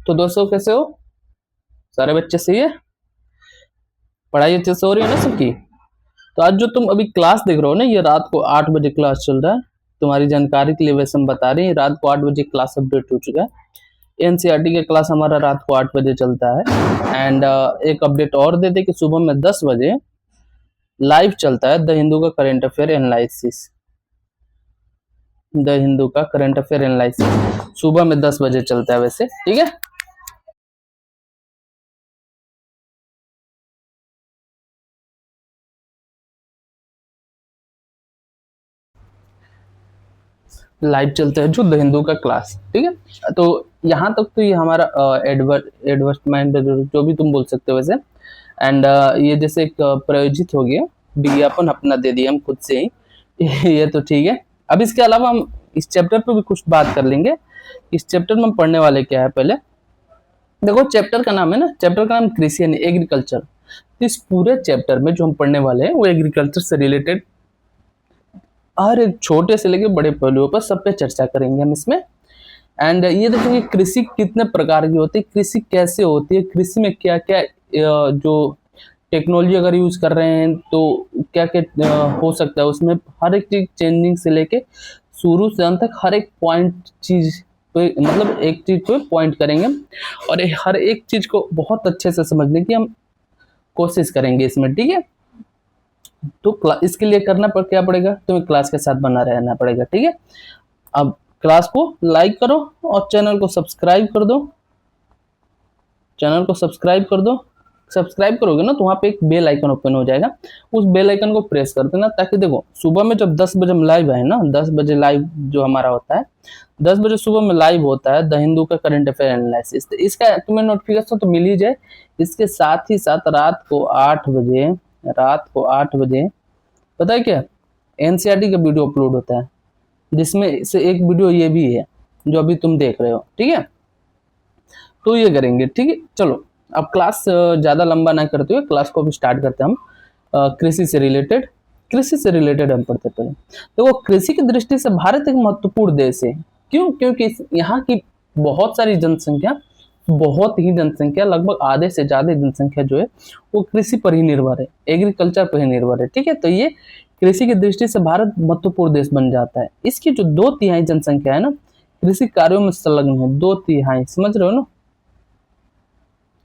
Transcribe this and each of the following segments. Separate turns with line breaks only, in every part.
तो दोस्तों कैसे हो? सारे बच्चे सही है? पढ़ाई अच्छे से हो रही है ना सबकी? तो आज जो तुम अभी क्लास देख रहे हो ना, ये रात को 8 बजे क्लास चल रहा है। तुम्हारी जानकारी के लिए वैसे हम बता रहे हैं, रात को 8 बजे क्लास अपडेट हो चुका है। एनसीईआरटी का क्लास हमारा रात को 8 बजे चलता है। एंड एक अपडेट और दे दे कि सुबह में 10 बजे लाइव चलता है द हिंदू का current affair analysis. The Hindu का करंट अफेयर एनालिसिस सुबह में 10 बजे चलता है वैसे, ठीक है। लाइव चलता है जो द हिंदू का क्लास, ठीक है। तो यहाँ तक तो ये हमारा एडवर्टाइजमेंट जो भी तुम बोल सकते हो वैसे। एंड ये जैसे एक प्रायोजित हो गया, विज्ञापन अपना दे दिया हम खुद से ही ये तो ठीक है। अब इसके अलावा हम इस चैप्टर पे भी कुछ बात कर लेंगे। इस चैप्टर में हम पढ़ने वाले क्या है, पहले देखो चैप्टर का नाम है ना, चैप्टर का नाम कृषि यानी एग्रीकल्चर। इस पूरे चैप्टर में जो हम पढ़ने वाले हैं वो एग्रीकल्चर से रिलेटेड हर एक छोटे से लेके बड़े पहलुओं पर सब पे चर्चा करेंगे हम इसमें। एंड ये देखेंगे कृषि कितने प्रकार की होती है, कृषि कैसे होती है, कृषि में क्या क्या जो टेक्नोलॉजी अगर यूज कर रहे हैं तो क्या क्या हो सकता है उसमें। हर एक चीज चेंजिंग से लेके शुरू से अंत तक हर एक पॉइंट चीज पे, मतलब एक चीज पे पॉइंट करेंगे और हर एक चीज को बहुत अच्छे से समझने की हम कोशिश करेंगे इसमें, ठीक है। तो इसके लिए करना पर क्या पड़ेगा, तुम्हें क्लास के साथ बना रहना पड़ेगा, ठीक है। अब क्लास को लाइक करो और चैनल को सब्सक्राइब कर दो। चैनल को सब्सक्राइब कर दो। सब्सक्राइब करोगे ना तो वहाँ पे एक बेल आइकन ओपन हो जाएगा, उस बेल आइकन को प्रेस कर देना, ताकि देखो सुबह में जब 10 बजे हम लाइव है ना, 10 बजे लाइव जो हमारा होता है, 10 बजे सुबह में लाइव होता है द हिंदू का करंट अफेयर एनालिसिस, तो इसका तुम्हें नोटिफिकेशन तो मिल ही जाए। इसके साथ ही साथ रात को 8 बजे पता है क्या, एनसीईआरटी का वीडियो अपलोड होता है, जिसमें से एक वीडियो ये भी है जो अभी तुम देख रहे हो, ठीक है। तो ये करेंगे, ठीक है। चलो अब क्लास ज़्यादा लंबा ना करते हुए क्लास को अभी स्टार्ट करते हैं हम। कृषि से रिलेटेड हम पढ़ते पहले। तो वो कृषि की दृष्टि से भारत एक महत्वपूर्ण देश है। क्यों? क्योंकि यहाँ की बहुत सारी जनसंख्या, बहुत ही जनसंख्या, लगभग आधे से ज़्यादा जनसंख्या जो है वो कृषि पर ही निर्भर है, एग्रीकल्चर पर ही निर्भर है, ठीक है। तो ये कृषि की दृष्टि से भारत महत्वपूर्ण देश बन जाता है। इसकी जो 2/3 जनसंख्या है ना, कृषि कार्यों में संलग्न है, 2/3, समझ रहे हो ना,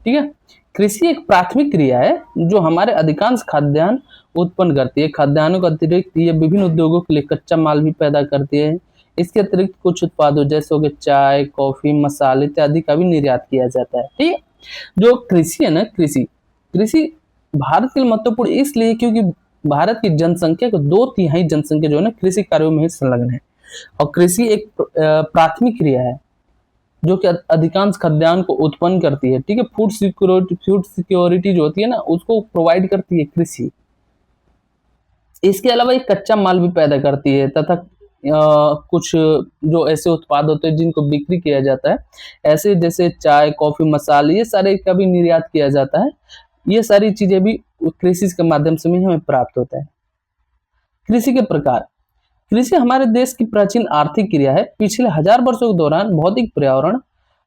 ठीक है। कृषि एक प्राथमिक क्रिया है जो हमारे अधिकांश खाद्यान्न उत्पन्न करती है। खाद्यान्नों के अतिरिक्त ये विभिन्न उद्योगों के लिए कच्चा माल भी पैदा करती है। इसके अतिरिक्त कुछ उत्पादों जैसे हो गए चाय, कॉफी, मसाले इत्यादि का भी निर्यात किया जाता है, ठीक है। जो कृषि है ना, कृषि भारत के लिए महत्वपूर्ण इसलिए क्योंकि भारत की जनसंख्या को 2/3 जनसंख्या जो है ना कृषि कार्यों में ही संलग्न है। और कृषि एक प्राथमिक क्रिया है जो कि अधिकांश खाद्यान्न को उत्पन्न करती है, ठीक है। फूड सिक्योरिटी जो होती है ना उसको प्रोवाइड करती है कृषि। इसके अलावा ये कच्चा माल भी पैदा करती है तथा कुछ जो ऐसे उत्पाद होते हैं जिनको बिक्री किया जाता है, ऐसे जैसे चाय, कॉफी, मसाले, ये सारे का भी निर्यात किया जाता है। ये सारी चीजें भी कृषि के माध्यम से भी हमें प्राप्त होता है। कृषि के प्रकार। कृषि हमारे देश की प्राचीन आर्थिक क्रिया है। पिछले 1000 वर्षों के दौरान भौतिक, पर्यावरण,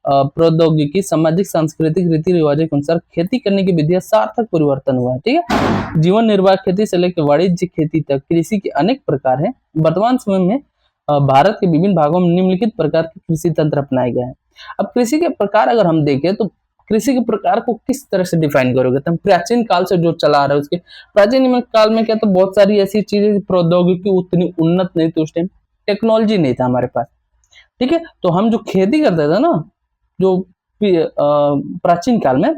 प्रौद्योगिकी, सामाजिक, सांस्कृतिक रीति रिवाजों के अनुसार खेती करने की विधियां सार्थक परिवर्तन हुआ है, ठीक है। जीवन निर्वाह खेती से लेकर वाणिज्य खेती तक कृषि के अनेक प्रकार हैं। वर्तमान समय में भारत के विभिन्न भागों में निम्नलिखित प्रकार के कृषि तंत्र अपनाए गए हैं। अब कृषि के प्रकार अगर हम देखें तो कृषि के प्रकार को किस तरह से डिफाइन करोगे, तो हम प्राचीन काल से जो चला रहा है उसके प्राचीन काल में क्या, तो बहुत सारी ऐसी चीजें, प्रौद्योगिकी उतनी उन्नत नहीं थी उस टाइम, टेक्नोलॉजी नहीं था हमारे पास, ठीक है। तो हम जो खेती करते थे ना, जो प्राचीन काल में,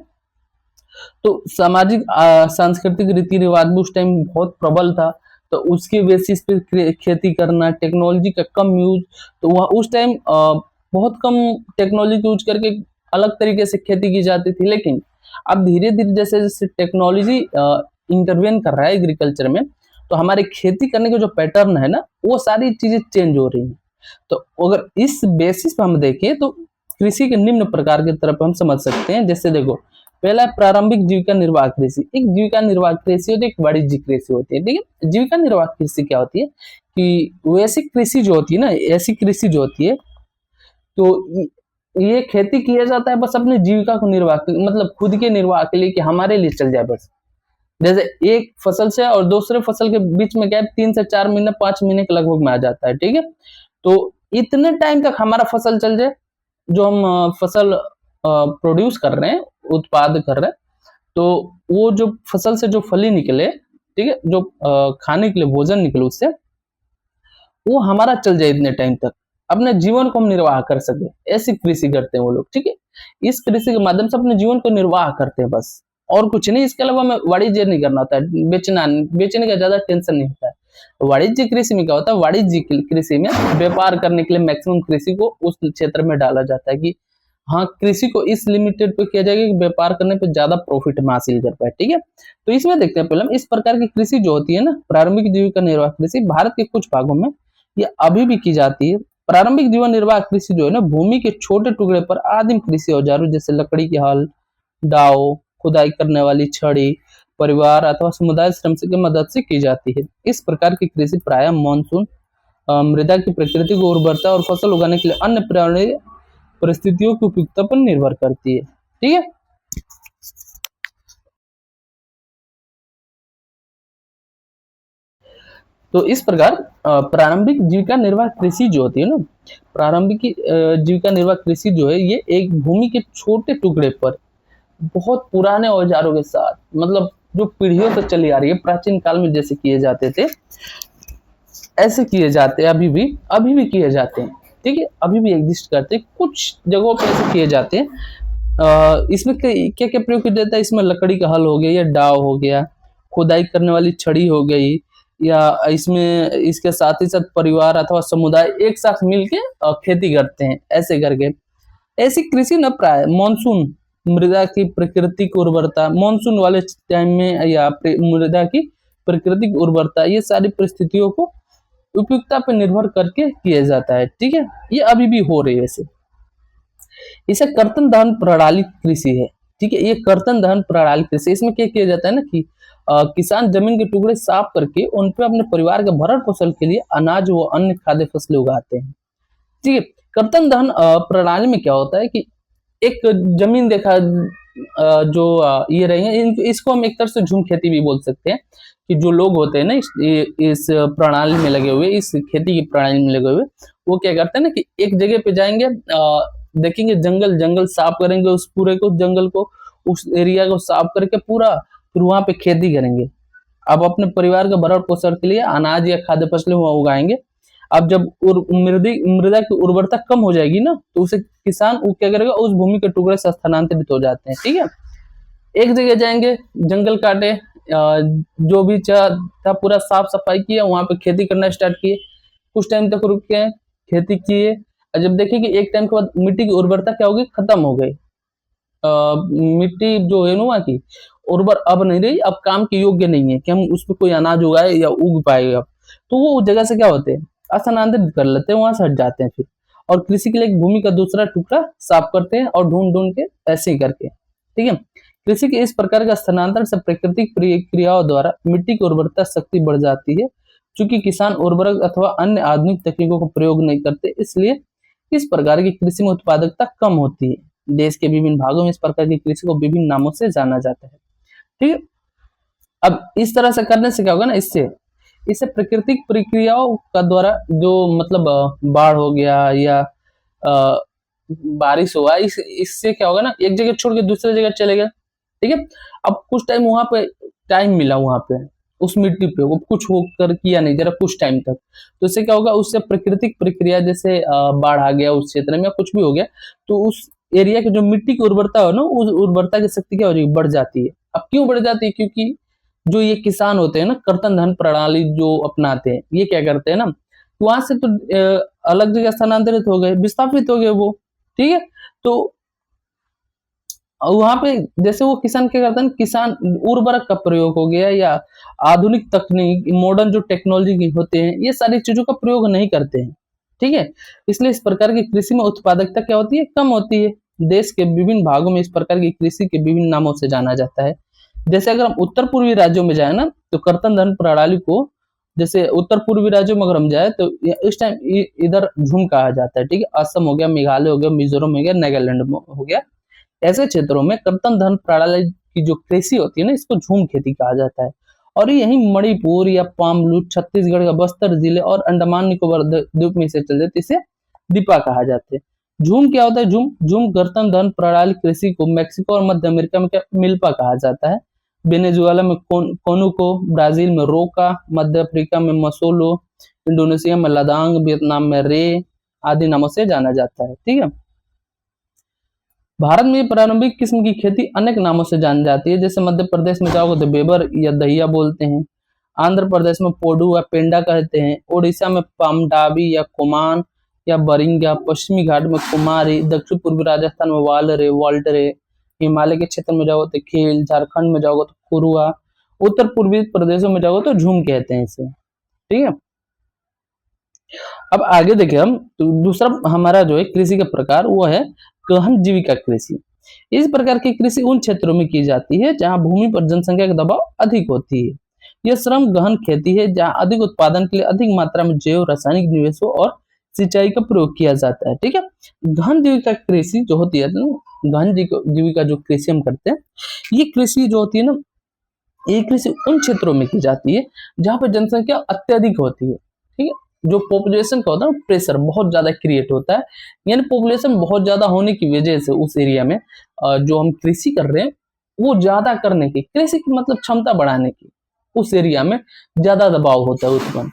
तो सामाजिक सांस्कृतिक रीति रिवाज भी उस टाइम बहुत प्रबल था। तो उसके बेसिस पे खेती करना, टेक्नोलॉजी का कम यूज, तो वह उस टाइम बहुत कम टेक्नोलॉजी यूज करके अलग तरीके से खेती की जाती थी। लेकिन अब धीरे धीरे जैसे जैसे टेक्नोलॉजी इंटरवेन कर रहा है एग्रीकल्चर में, तो हमारे खेती करने के जो पैटर्न है ना वो सारी चीजें चेंज हो रही हैं। तो अगर इस बेसिस पर हम देखें तो कृषि के निम्न प्रकार की तरफ हम समझ सकते हैं। जैसे देखो, पहला है प्रारंभिक जीविका निर्वाह कृषि। एक जीविका निर्वाह कृषि होती है, एक वाणिज्यिक कृषि होती है, ठीक है। जीविका निर्वाह कृषि क्या होती है कि वैसी कृषि जो होती है ना, ऐसी कृषि जो होती है, तो ये खेती किया जाता है बस अपनी जीविका को निर्वाह मतलब खुद के निर्वाह के लिए, कि हमारे लिए चल जाए बस। जैसे एक फसल से और दूसरे फसल के बीच में गैप 3 से 4 महीने 5 महीने के लगभग में आ जाता है, ठीक है। तो इतने टाइम तक हमारा फसल चल जाए, जो हम फसल प्रोड्यूस कर रहे हैं, उत्पाद कर रहे हैं, तो वो जो फसल से जो फली निकले, ठीक है, जो खाने के लिए भोजन निकले उससे, वो हमारा चल जाए इतने टाइम तक, अपने जीवन को हम निर्वाह कर सके, ऐसी कृषि करते हैं वो लोग, ठीक है। इस कृषि के माध्यम से अपने जीवन को निर्वाह करते हैं बस, और कुछ नहीं। इसके अलावा हमें वाणिज्य नहीं करना होता है, बेचने का ज्यादा टेंशन नहीं होता है। वाणिज्य कृषि में क्या होता है, वाणिज्य कृषि में व्यापार करने के लिए मैक्सिमम कृषि को उस क्षेत्र में डाला जाता है, कि हाँ, कृषि को इस लिमिटेड पे किया जाएगा कि व्यापार करने पे ज्यादा प्रॉफिट हम हासिल कर पाए, ठीक है। तो इसमें देखते हैं पहले हम इस प्रकार की कृषि जो होती है ना, प्रारंभिक जीविका निर्वाह कृषि, भारत के कुछ भागों में ये अभी भी की जाती है। प्रारंभिक जीवन निर्वाह कृषि जो है ना, भूमि के छोटे टुकड़े पर आदिम कृषि औजारों जैसे लकड़ी के हल, दाव, खुदाई करने वाली छड़ी, परिवार अथवा समुदाय श्रम की मदद से की जाती है। इस प्रकार की कृषि प्रायः मानसून, मृदा की प्रकृति को उर्वरता और फसल उगाने के लिए अन्य पर्यावरणीय परिस्थितियों की उपयुक्तता पर निर्भर करती है, ठीक है। तो इस प्रकार प्रारंभिक जीविका निर्वाह कृषि जो होती है ना, प्रारंभिक जीविका निर्वाह कृषि जो है, ये एक भूमि के छोटे टुकड़े पर बहुत पुराने औजारों के साथ, मतलब जो पीढ़ियों से चली आ रही है, प्राचीन काल में जैसे किए जाते थे, ऐसे किए जाते हैं, अभी भी किए जाते हैं, ठीक है। अभी भी एग्जिस्ट करते हैं, कुछ जगहों पर ऐसे किए जाते हैं। इसमें क्या क्या प्रयोग किया जाता है, इसमें लकड़ी का हल हो गया, या डाव हो गया, खुदाई करने वाली छड़ी हो गई, या इसमें इसके साथ ही साथ परिवार अथवा समुदाय एक साथ मिलके खेती करते हैं, ऐसे करके। ऐसी कृषि न प्राय मानसून, मृदा की प्राकृतिक उर्वरता, मानसून वाले टाइम में, या मृदा की प्राकृतिक उर्वरता, ये सारी परिस्थितियों को उपयुक्तता पर निर्भर करके किया जाता है, ठीक है। ये अभी भी हो रही है वैसे। इसे कर्तन दहन प्रणाली कृषि है, ठीक है। ये कर्तन दहन प्रणाली कृषि, इसमें क्या किया जाता है ना, कि किसान जमीन के टुकड़े साफ करके उन पे अपने परिवार के भरण पोषण के लिए अनाज व अन्य खाद्य फसलें उगाते हैं, ठीक है। कर्तन दहन प्रणाली में क्या होता है कि एक जमीन देखा, जो ये रही है, इसको हम एक तरह से झूम खेती भी बोल सकते हैं, कि जो लोग होते हैं ना इस प्रणाली में लगे हुए, इस खेती की प्रणाली में लगे हुए, वो क्या करते हैं ना, कि एक जगह पे जाएंगे, देखेंगे जंगल जंगल साफ करेंगे, उस पूरे को जंगल को, उस एरिया को साफ करके पूरा, फिर वहां पे खेती करेंगे। अब अपने परिवार के भरण पोषण के लिए अनाज या खाद्य फसलें वहां उगाएंगे। अब जब मृदा की उर्वरता कम हो जाएगी ना, तो उसे किसान वो क्या करेगा, उस भूमि के टुकड़े से स्थानांतरित हो जाते हैं, ठीक है। एक जगह जाएंगे, जंगल काटे, जो भी था पूरा साफ सफाई किया, वहां पे खेती करना स्टार्ट किए, कुछ टाइम तक रुके, खेती किए, और जब देखे कि एक टाइम के बाद मिट्टी की उर्वरता क्या होगी, खत्म हो गई, मिट्टी जो है ना वहाँ की उर्वर अब नहीं रही, अब काम के योग्य नहीं है कि हम उस पर कोई अनाज उगाए या उग पाएगा, तो वो उस जगह से क्या होते हैं, स्थानांतरित कर लेते हैं, वहां से हट जाते हैं फिर, और कृषि के लिए एक भूमि का दूसरा टुकड़ा साफ करते हैं, और ढूंढ ढूंढ के ऐसे ही करके, ठीक है। कृषि के इस प्रकार का स्थानांतरण से प्राकृतिक क्रियाओं द्वारा मिट्टी की उर्वरता शक्ति बढ़ जाती है। चूंकि किसान उर्वरक अथवा अन्य आधुनिक तकनीकों का प्रयोग नहीं करते, इसलिए इस प्रकार की कृषि में उत्पादकता कम होती है। देश के विभिन्न भागों में इस प्रकार की कृषि को विभिन्न नामों से जाना जाता है, ठीक है। अब इस तरह से करने से क्या होगा ना, इससे इससे प्राकृतिक प्रक्रियाओं का द्वारा, जो मतलब बाढ़ हो गया या अ, बारिश हुआ, इससे क्या होगा ना, एक जगह छोड़ के दूसरे जगह चले गए, ठीक है। अब कुछ टाइम वहां पे टाइम मिला, वहां पे उस मिट्टी पे वो कुछ होकर किया नहीं जरा कुछ टाइम तक, तो इससे क्या होगा, उससे प्राकृतिक प्रक्रिया, जैसे बाढ़ आ गया उस क्षेत्र में, कुछ भी हो गया, तो उस एरिया की जो मिट्टी की उर्वरता हो ना, उस उर्वरता की शक्ति क्या हो जाएगी, बढ़ जाती है। अब क्यों बढ़ जाती है, क्योंकि जो ये किसान होते हैं ना, कर्तन धन प्रणाली जो अपनाते हैं, ये क्या करते हैं ना, वहां से तो अलग जगह स्थानांतरित हो गए, विस्थापित हो गए वो, ठीक है। तो वहां पे जैसे वो किसान क्या करते हैं, किसान उर्वरक का प्रयोग हो गया, या आधुनिक तकनीक, मॉडर्न जो टेक्नोलॉजी होते हैं, ये सारी चीजों का प्रयोग नहीं करते हैं, ठीक है। इसलिए इस प्रकार की कृषि में उत्पादकता क्या होती है, कम होती है। देश के विभिन्न भागों में इस प्रकार की कृषि के विभिन्न नामों से जाना जाता है। जैसे अगर हम उत्तर पूर्वी राज्यों में जाए ना, तो कर्तन धन प्रणाली को जैसे उत्तर पूर्वी राज्यों में अगर हम जाए तो इस टाइम इधर झूम कहा जाता है, ठीक है। असम हो गया, मेघालय हो गया, मिजोरम हो गया, नागालैंड हो गया, ऐसे क्षेत्रों में कर्तन धन प्रणाली की जो कृषि होती है ना, इसको झूम खेती कहा जाता है। और यही मणिपुर या पामलू, छत्तीसगढ़ का बस्तर जिले और अंडमान निकोबार द्वीप में से चल जाते, इसे दीपा कहा जाता है। झूम क्या होता है? झूम झूम कर्तन धन प्रणाली कृषि को मेक्सिको और मध्य अमेरिका में क्या मिल्पा कहा जाता है। वेनेजुएला में कोनुको, ब्राजील में रोका, मध्य अफ्रीका में मसोलो, इंडोनेशिया में लदांग, वियतनाम में रे आदि नामों से जाना जाता है, ठीक है। भारत में प्रारंभिक किस्म की खेती अनेक नामों से जानी जाती है, जैसे मध्य प्रदेश में जाओगे तो बेबर या दहिया बोलते हैं, आंध्र प्रदेश में पोडू या पेंडा कहते हैं, उड़ीसा में पामडाबी या कुमान या बरिंगा, पश्चिमी घाट में कुमारी, दक्षिण पूर्वी राजस्थान में वालरे वाल्टरे, हिमालय के क्षेत्र में जाओगे तो खेल, झारखंड में जाओगे तो खुरुआ, उत्तर पूर्वी प्रदेशों में जाओगे तो झूम कहते हैं इसे, ठीक है। अब आगे देखें हम, तो दूसरा हमारा जो है कृषि का प्रकार वो है गहन जीविका कृषि। इस प्रकार की कृषि उन क्षेत्रों में की जाती है जहां भूमि पर जनसंख्या का दबाव अधिक होती है। यह श्रम गहन खेती है जहां अधिक उत्पादन के लिए अधिक मात्रा में जैव रासायनिक निवेशों और सिंचाई का प्रयोग किया जाता है, ठीक है। गहन जीविका कृषि जो होती है ना, गहन जीविका जो कृषि हम करते हैं, ये कृषि जो होती है ना, ये कृषि उन क्षेत्रों में की जाती है जहां पर जनसंख्या अत्यधिक होती है, ठीक है। जो पॉपुलेशन का होता है प्रेशर बहुत ज्यादा क्रिएट होता है, यानी पॉपुलेशन बहुत ज्यादा होने की वजह से उस एरिया में जो हम कृषि कर रहे हैं वो ज्यादा करने की, कृषि की मतलब क्षमता बढ़ाने की, उस एरिया में ज्यादा दबाव होता है उत्पन्न।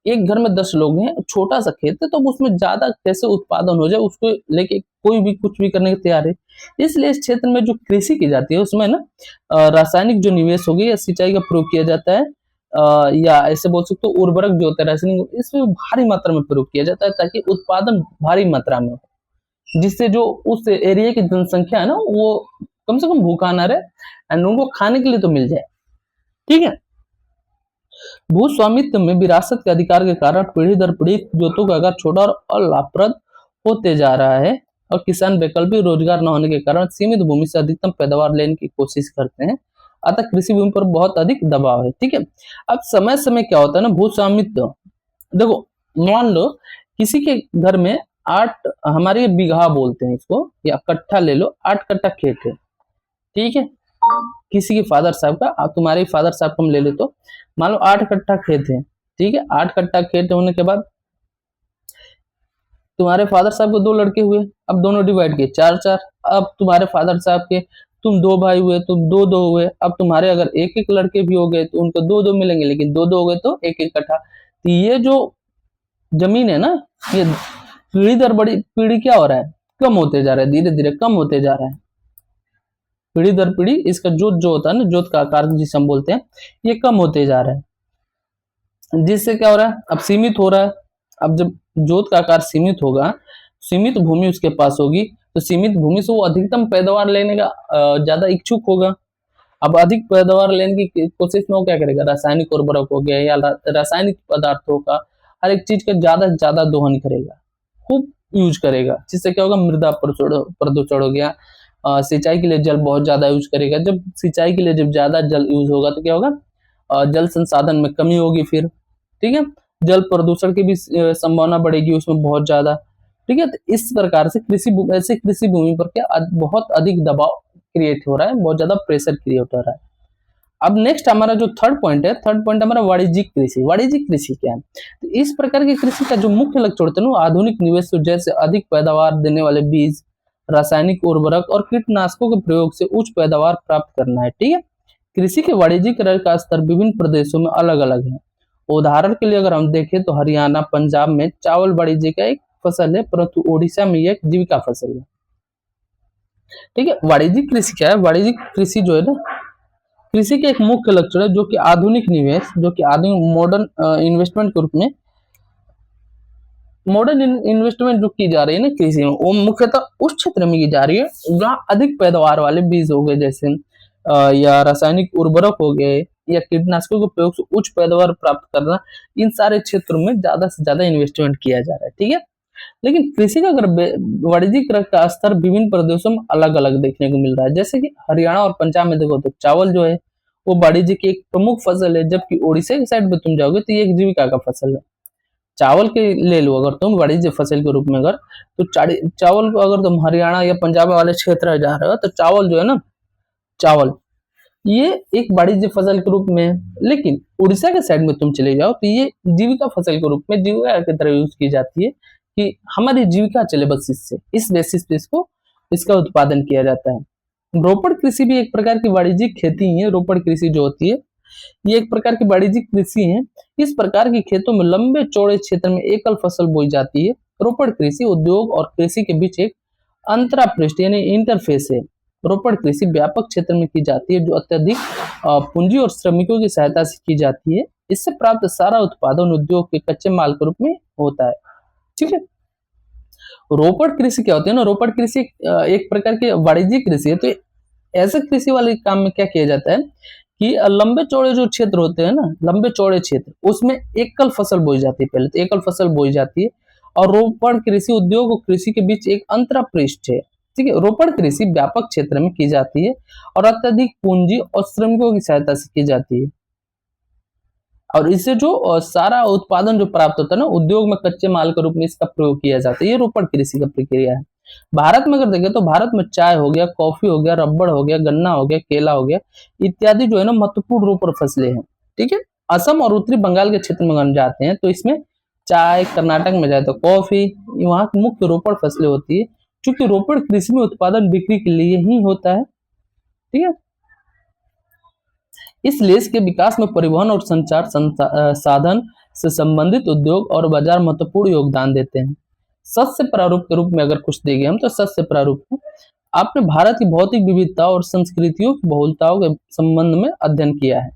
एक घर में 10 लोग हैं, छोटा सा खेत है, तो उसमें ज्यादा कैसे उत्पादन हो जाए उसको लेके कोई भी कुछ भी करने को तैयार है। इसलिए इस क्षेत्र में जो कृषि की जाती है उसमें ना रासायनिक जो निवेश हो गई या सिंचाई का प्रयोग किया जाता है, या ऐसे बोल सकते हो उर्वरक जो होता है रासायनिक, इसमें भारी मात्रा में प्रयोग किया जाता है ताकि उत्पादन भारी मात्रा में हो, जिससे जो उस एरिया की जनसंख्या है ना वो कम से कम भूखा ना रहे एंड उनको खाने के लिए तो मिल जाए, ठीक है। भू स्वामित्व में विरासत के अधिकार के कारण पीढ़ी दर पीढ़ी जोतों का आकार छोटा और अलाभप्रद होते जा रहा है, और किसान वैकल्पिक रोजगार न होने के कारण सीमित भूमि से अधिकतम पैदावार लेने की कोशिश करते हैं, अतः कृषि भूमि पर बहुत अधिक दबाव है, ठीक है। अब समय समय क्या होता है ना, भू स्वामित्व, देखो मान लो किसी के घर में 8, हमारे बीघा बोलते हैं इसको, या कट्ठा ले लो, 8 कट्ठा खेत है, ठीक है। किसी के फादर साहब का, आप तुम्हारे फादर साहब को हम ले ले तो मान लो 8 कट्ठा खेत है, ठीक है। 8 कट्ठा खेत होने के बाद तुम्हारे फादर साहब को 2 लड़के हुए, अब दोनों डिवाइड किए 4-4, अब तुम्हारे फादर साहब के तुम 2 भाई हुए तो 2-2 हुए, अब तुम्हारे अगर 1-1 लड़के भी हो गए तो उनको 2-2 मिलेंगे, लेकिन 2-2 हो गए तो 1-1 कट्ठा। तो ये जो जमीन है ना, ये पीढ़ी दर बड़ी पीढ़ी क्या हो रहा है, कम होते जा रहा है, धीरे धीरे कम होते जा रहा है, पीढ़ी दर पीढ़ी इसका जोत जो होता है ना, जोत का आकार जिसे हम बोलते हैं, ये कम होते जा रहा है, जिससे क्या हो रहा है, अब सीमित हो रहा है। अब जब जोत का आकार सीमित होगा, सीमित भूमि उसके पास होगी, तो सीमित भूमि से वो अधिकतम पैदावार लेने का ज्यादा इच्छुक होगा। अब अधिक पैदावार लेने की कोशिश में वो क्या करेगा, रासायनिक उर्वरक हो गया या रासायनिक पदार्थों का हर एक चीज का ज्यादा से ज्यादा दोहन करेगा, खूब यूज करेगा, जिससे क्या होगा, मृदा प्रदूषण हो गया। सिंचाई के लिए जल बहुत ज्यादा यूज करेगा, जब सिंचाई के लिए जब ज्यादा जल यूज होगा तो क्या होगा, जल संसाधन में कमी होगी फिर, ठीक है। जल प्रदूषण की भी संभावना बढ़ेगी उसमें बहुत ज्यादा, ठीक है। तो इस प्रकार से कृषि भूमि पर क्या बहुत अधिक दबाव क्रिएट हो रहा है, बहुत ज्यादा प्रेशर क्रिएट हो रहा है। अब नेक्स्ट हमारा जो थर्ड पॉइंट है, थर्ड पॉइंट हमारा वाणिज्यिक कृषि। वाणिज्यिक कृषि क्या है, तो इस प्रकार की कृषि का जो मुख्य लक्ष्य होता है ना, आधुनिक निवेश जैसे अधिक पैदावार देने वाले बीज, रासायनिक उर्वरक और कीटनाशकों के प्रयोग से उच्च पैदावार प्राप्त करना है, ठीक है। कृषि के वाणिज्यिकरण का स्तर विभिन्न प्रदेशों में अलग अलग है। उदाहरण के लिए अगर हम देखें तो हरियाणा, पंजाब में चावल वाणिज्य का एक फसल है, परंतु ओडिशा में यह एक जीविका फसल है, ठीक है। वाणिज्यिक कृषि क्या है, वाणिज्यिक कृषि जो है ना, कृषि के एक मुख्य लक्षण है जो कि आधुनिक निवेश, जो कि आधुनिक मॉडर्न इन्वेस्टमेंट के रूप में, मॉडर्न इन्वेस्टमेंट जो की जा रही है ना कृषि में, वो मुख्यतः उस क्षेत्र में की जा रही है जहाँ अधिक पैदावार वाले बीज हो गए, जैसे या रासायनिक उर्वरक हो गए या कीटनाशकों के प्रयोग से उच्च पैदावार प्राप्त करना, इन सारे क्षेत्रों में ज्यादा से ज्यादा इन्वेस्टमेंट किया जा रहा है, ठीक है। लेकिन कृषि का अगर वाणिज्यिक का स्तर विभिन्न प्रदेशों में अलग अलग देखने को मिल रहा है, जैसे कि हरियाणा और पंजाब में देखो तो चावल जो है वो वाणिज्य की एक प्रमुख फसल है, जबकि उड़ीसा के साइड में तुम जाओगे तो ये एक जीविका का फसल है। चावल के ले लो अगर तुम वाणिज्य फसल के रूप में, अगर तो चावल को अगर तुम हरियाणा या पंजाब वाले क्षेत्र में जा रहे हो तो चावल जो है ना, चावल ये एक वाणिज्य फसल के रूप में है। लेकिन उड़ीसा के साइड में तुम चले जाओ तो ये जीविका फसल के रूप में, जीविका की तरह यूज की जाती है कि हमारी जीविका चले बस इससे, इस बेसिस पे इसको इसका उत्पादन किया जाता है। रोपड़ कृषि भी एक प्रकार की वाणिज्यिक खेती ही है। रोपड़ कृषि जो होती है ये एक प्रकार की वाणिज्यिक कृषि है। इस प्रकार की खेतों में लंबे चौड़े क्षेत्र में एकल फसल बोई जाती है। रोपड़ कृषि उद्योग और कृषि के बीच एक अंतरापृष्ठ यानी इंटरफेस है। रोपड़ कृषि व्यापक क्षेत्र में की जाती है, जो अत्यधिक पूंजी और श्रमिकों की सहायता से की जाती है। इससे प्राप्त सारा उत्पादन उद्योग के कच्चे माल के रूप में होता है। ठीक है, रोपड़ कृषि क्या होती है ना, रोपड़ कृषि एक प्रकार की वाणिज्यिक कृषि है। तो ऐसे कृषि वाले काम में क्या किया जाता है कि लंबे चौड़े जो क्षेत्र होते हैं ना, लंबे चौड़े क्षेत्र, उसमें एकल फसल बोई जाती है। पहले तो एकल फसल बोई जाती है और रोपड़ कृषि उद्योग और कृषि के बीच एक अंतरापृष्ठ है। ठीक है, रोपड़ कृषि व्यापक क्षेत्र में की जाती है और अत्यधिक पूंजी और श्रमिकों की सहायता से की जाती है। और इससे जो सारा उत्पादन जो प्राप्त होता है ना, उद्योग में कच्चे माल के रूप में इसका प्रयोग किया जाता है। ये रोपड़ कृषि का प्रक्रिया है। भारत में अगर देखें तो भारत में चाय हो गया, कॉफी हो गया, रबड़ हो गया, गन्ना हो गया, केला हो गया इत्यादि जो है ना महत्वपूर्ण रोपड़ फसलें हैं। ठीक है, असम और उत्तरी बंगाल के क्षेत्र में अगर जाते हैं तो इसमें चाय, कर्नाटक में जाए तो कॉफी, वहां की मुख्य रोपड़ फसलें होती है। क्योंकि रोपड़ कृषि में उत्पादन बिक्री के लिए ही होता है। ठीक है, इसलिए इसके विकास में परिवहन और संचार साधन से संबंधित उद्योग और बाजार महत्वपूर्ण योगदान देते हैं। सस्य प्रारूप के रूप में अगर कुछ देंगे हम तो सस्य प्रारूप में आपने भारत की भौतिक विविधता और संस्कृतियों की बहुलताओं के संबंध में अध्ययन किया है।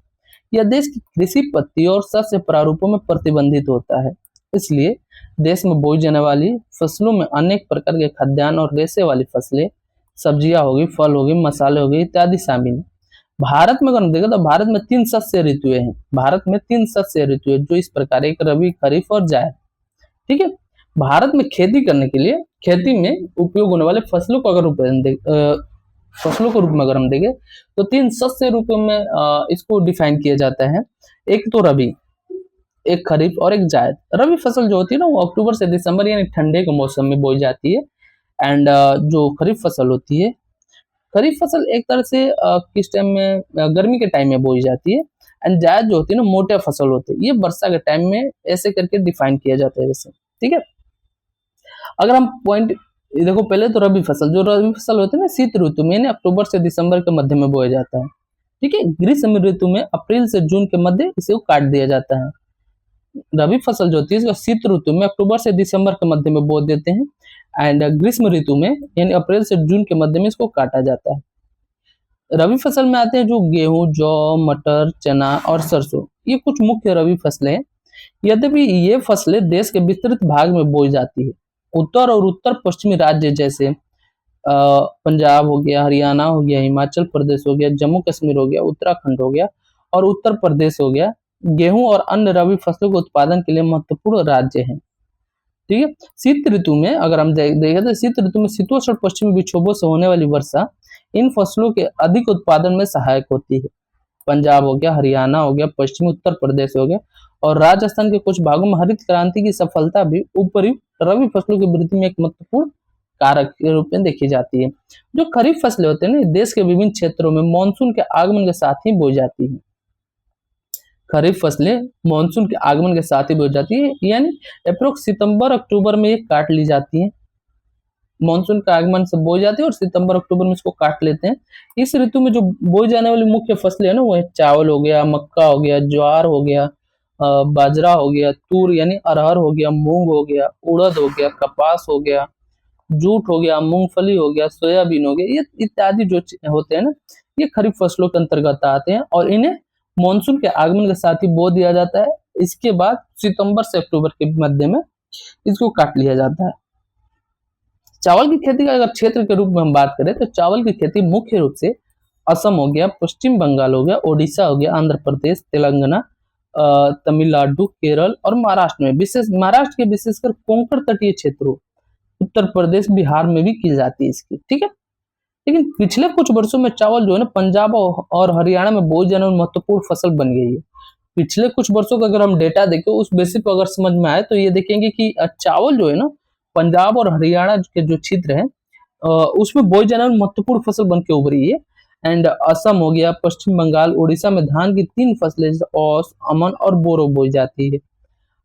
यह देश की कृषि पत्ती और सस्य प्रारूपों में प्रतिबंधित होता है। इसलिए देश में बोई जाने वाली फसलों में अनेक प्रकार के खाद्यान्न और रेशे वाली फसलें, सब्जियां होगी, फल होगी, मसाले होगी इत्यादि शामिल है। भारत में अगर देखो तो भारत में 3 शस्य ऋतुएं हैं। भारत में 3 शस्य ऋतुएं जो इस प्रकार, एक रबी, खरीफ और जायद। ठीक है, भारत में खेती करने के लिए, खेती में उपयोग होने वाले फसलों को अगर फसलों के रूप में अगर हम देखें तो 3 शस्य रूपों में इसको डिफाइन किया जाता है। एक तो रबी, एक खरीफ और एक जायद। रबी फसल जो होती है ना वो अक्टूबर से दिसंबर यानी ठंडे के मौसम में बोई जाती है। एंड जो खरीफ फसल होती है, खरीफ फसल एक तरह से किस टाइम में, गर्मी के टाइम में बोई जाती है। एंड जायद जो होती है ना मोटे फसल होते हैं, ये वर्षा के टाइम में ऐसे करके डिफाइन किया जाता है वैसे। ठीक है, अगर हम पॉइंट देखो, पहले तो रबी फसल, जो रबी फसल होती है ना शीत ऋतु में अक्टूबर से दिसंबर के मध्य में बोया जाता है। ठीक है, ग्रीष्म ऋतु में अप्रैल से जून के मध्य इसे काट दिया जाता है। रबी फसल जो होती है इसको शीत ऋतु में अक्टूबर से दिसंबर के मध्य में बो देते हैं। एंड ग्रीष्म ऋतु में यानी अप्रैल से जून के मध्य में इसको काटा जाता है। रबी फसल में आते हैं जो गेहूं, जौ, मटर, चना और सरसों, ये कुछ मुख्य रबी फसलें हैं। यद्यपि ये फसलें देश के विस्तृत भाग में बोई जाती है। उत्तर और उत्तर पश्चिमी राज्य जैसे पंजाब हो गया, हरियाणा हो गया, हिमाचल प्रदेश हो गया, जम्मू कश्मीर हो गया, उत्तराखंड हो गया और उत्तर प्रदेश हो गया, गेहूं और अन्य रबी फसलों के उत्पादन के लिए महत्वपूर्ण राज्य हैं। ठीक है, शीत ऋतु में अगर हम देखें तो शीत ऋतु में शीतोष्ण पश्चिमी विक्षोभों से होने वाली वर्षा इन फसलों के अधिक उत्पादन में सहायक होती है। पंजाब हो गया, हरियाणा हो गया, पश्चिमी उत्तर प्रदेश हो गया और राजस्थान के कुछ भागों में हरित क्रांति की सफलता भी उपयुक्त रबी फसलों की वृद्धि में एक महत्वपूर्ण कारक के रूप में देखी जाती है। जो खरीफ फसलें होते हैं ना, देश के विभिन्न क्षेत्रों में मानसून के आगमन के साथ ही बोई जाती है। खरीफ फसलें मानसून के आगमन के साथ ही बोई जाती है, यानी अप्रोक्स सितंबर अक्टूबर में ये काट ली जाती है। मानसून के आगमन से बोई जाती है और सितंबर अक्टूबर में इसको काट लेते हैं। इस ऋतु में जो बोई जाने वाली मुख्य फसलें है ना वो है चावल हो गया, मक्का हो गया, ज्वार हो गया, बाजरा हो गया, तूर यानी अरहर हो गया, मूंग हो गया, उड़द हो गया, कपास हो गया, जूट हो गया, मूंगफली हो गया, सोयाबीन हो गया, ये इत्यादि जो होते हैं ना ये खरीफ फसलों के अंतर्गत आते हैं और इन्हें मानसून के आगमन के साथ ही बो दिया जाता है। इसके बाद सितंबर से अक्टूबर के मध्य में इसको काट लिया जाता है। चावल की खेती का अगर क्षेत्र के रूप में हम बात करें तो चावल की खेती मुख्य रूप से असम हो गया, पश्चिम बंगाल हो गया, ओडिशा हो गया, आंध्र प्रदेश, तेलंगाना, तमिलनाडु, केरल और महाराष्ट्र में, विशेष महाराष्ट्र के विशेषकर कोंकण तटीय क्षेत्रों, उत्तर प्रदेश, बिहार में भी की जाती है इसकी। ठीक है, लेकिन पिछले कुछ वर्षों में चावल जो है ना पंजाब और हरियाणा में बोई जाने वाली महत्वपूर्ण फसल बन गई है। पिछले कुछ वर्षों का अगर हम डेटा देखें उस बेसिस पर अगर समझ में आए तो ये देखेंगे कि चावल जो है ना पंजाब और हरियाणा के जो क्षेत्र है उसमें बोई जाने वाली महत्वपूर्ण फसल बन के उभरी है। एंड असम हो गया, पश्चिम बंगाल, उड़ीसा में धान की 3 फसलें जैसे औस, अमन और बोरो बोई जाती है।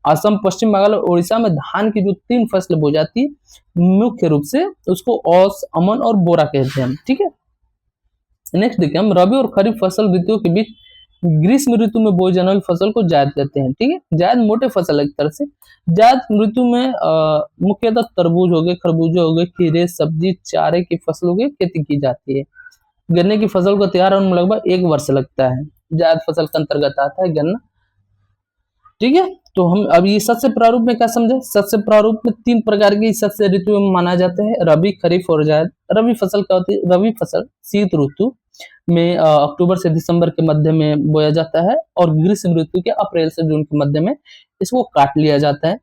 असम, पश्चिम बंगाल और उड़ीसा में धान की जो 3 फसलें बोई जाती है, मुख्य रूप से उसको औस, अमन और बोरा कहते हैं हम, ठीक है। नेक्स्ट देखिए हम रबी और खरीफ फसल ऋतुओं के बीच ग्रीष्म ऋतु में बोई जाने वाली फसल को जायद कहते हैं, ठीक है। जायद मोटे फसल एक तरह से। जायद ऋतु में मुख्यतः तरबूज हो गए, खरबूजे हो गए, खीरे, सब्जी, चारे की फसलों की खेती की जाती है। गन्ने की फसल को तैयार होने में लगभग 1 वर्ष लगता है। जायद फसल के अंतर्गत आता है गन्ना, ठीक है। तो हम अब ये सस्य प्रारूप में क्या समझे? सस्य प्रारूप में 3 प्रकार की सस्य ऋतु में माना जाता है, रबी, खरीफ और जायद। रबी फसल क्या होती है? रबी फसल शीत ऋतु में अक्टूबर से दिसंबर के मध्य में बोया जाता है और ग्रीष्म ऋतु के अप्रैल से जून के मध्य में इसको काट लिया जाता है।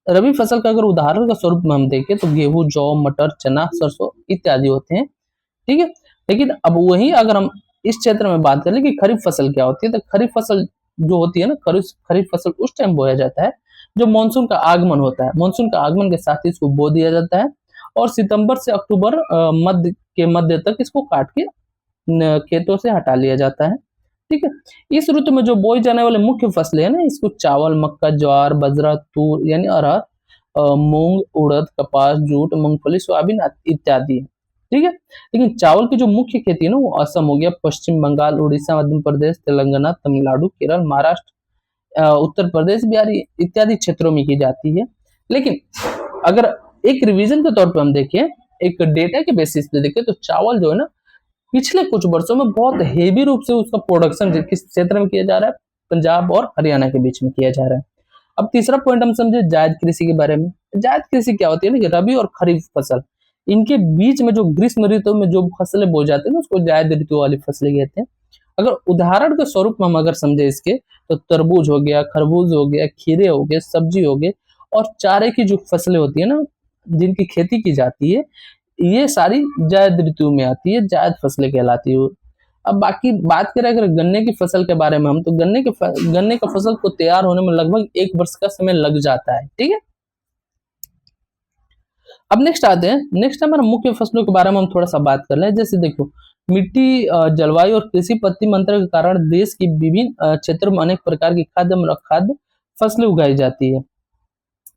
रबी फसल का अगर उदाहरण का स्वरूप में हम देखें तो गेहूं, जौ, मटर, चना, सरसों इत्यादि होते हैं, ठीक है। लेकिन अब वही अगर हम इस क्षेत्र में बात करें कि खरीफ फसल क्या होती है, तो खरीफ फसल जो होती है ना, खरीफ फसल उस टाइम बोया जाता है जो मानसून का आगमन होता है। मानसून का आगमन के साथ ही इसको बो दिया जाता है और सितंबर से अक्टूबर मध्य तक इसको काट के खेतों से हटा लिया जाता है, ठीक है। इस ऋतु में जो बोई जाने वाले मुख्य फसलें हैं ना, इसको चावल, मक्का, ज्वार, बाजरा, तूर यानी अरहर, मूंग, उड़द, कपास, जूट, मूंगफली, सोयाबीन इत्यादि, ठीक है। लेकिन चावल की जो मुख्य खेती है ना वो असम हो गया, पश्चिम बंगाल, उड़ीसा, मध्य प्रदेश, तेलंगाना, तमिलनाडु, केरल, महाराष्ट्र, उत्तर प्रदेश, बिहार इत्यादि क्षेत्रों में की जाती है। लेकिन अगर एक रिवीजन के तौर पर हम देखें, एक डेटा के बेसिस पे देखें तो चावल जो है ना पिछले कुछ वर्षों में बहुत हेवी रूप से उसका प्रोडक्शन किस क्षेत्र में किया जा रहा है? पंजाब और हरियाणा के बीच में किया जा रहा है। अब तीसरा पॉइंट हम समझे जायद कृषि के बारे में। जायद कृषि क्या होती है ना, रबी और खरीफ फसल इनके बीच में जो ग्रीष्म ऋतु में जो फसलें बोई जाती है ना उसको जायद ऋतु वाली फसलें कहते हैं। अगर उदाहरण के स्वरूप में हम अगर समझे इसके तो तरबूज हो गया, खरबूज हो गया, खीरे हो गए, सब्जी हो गए और चारे की जो फसलें होती है ना जिनकी खेती की जाती है ये सारी जायद ऋतु में आती है, जायद फसलें कहलाती है। अब बाकी बात करें अगर गन्ने की फसल के बारे में हम तो गन्ने का फसल को तैयार होने में लगभग 1 वर्ष का समय लग जाता है, ठीक है। अब नेक्स्ट आते हैं, नेक्स्ट हमारा मुख्य फसलों के बारे में हम थोड़ा सा बात कर लें। जैसे देखो मिट्टी, जलवायु और कृषि पत्ती मंत्र के कारण देश की विभिन्न क्षेत्रों में अनेक प्रकार की खाद्य फसलें उगाई जाती है।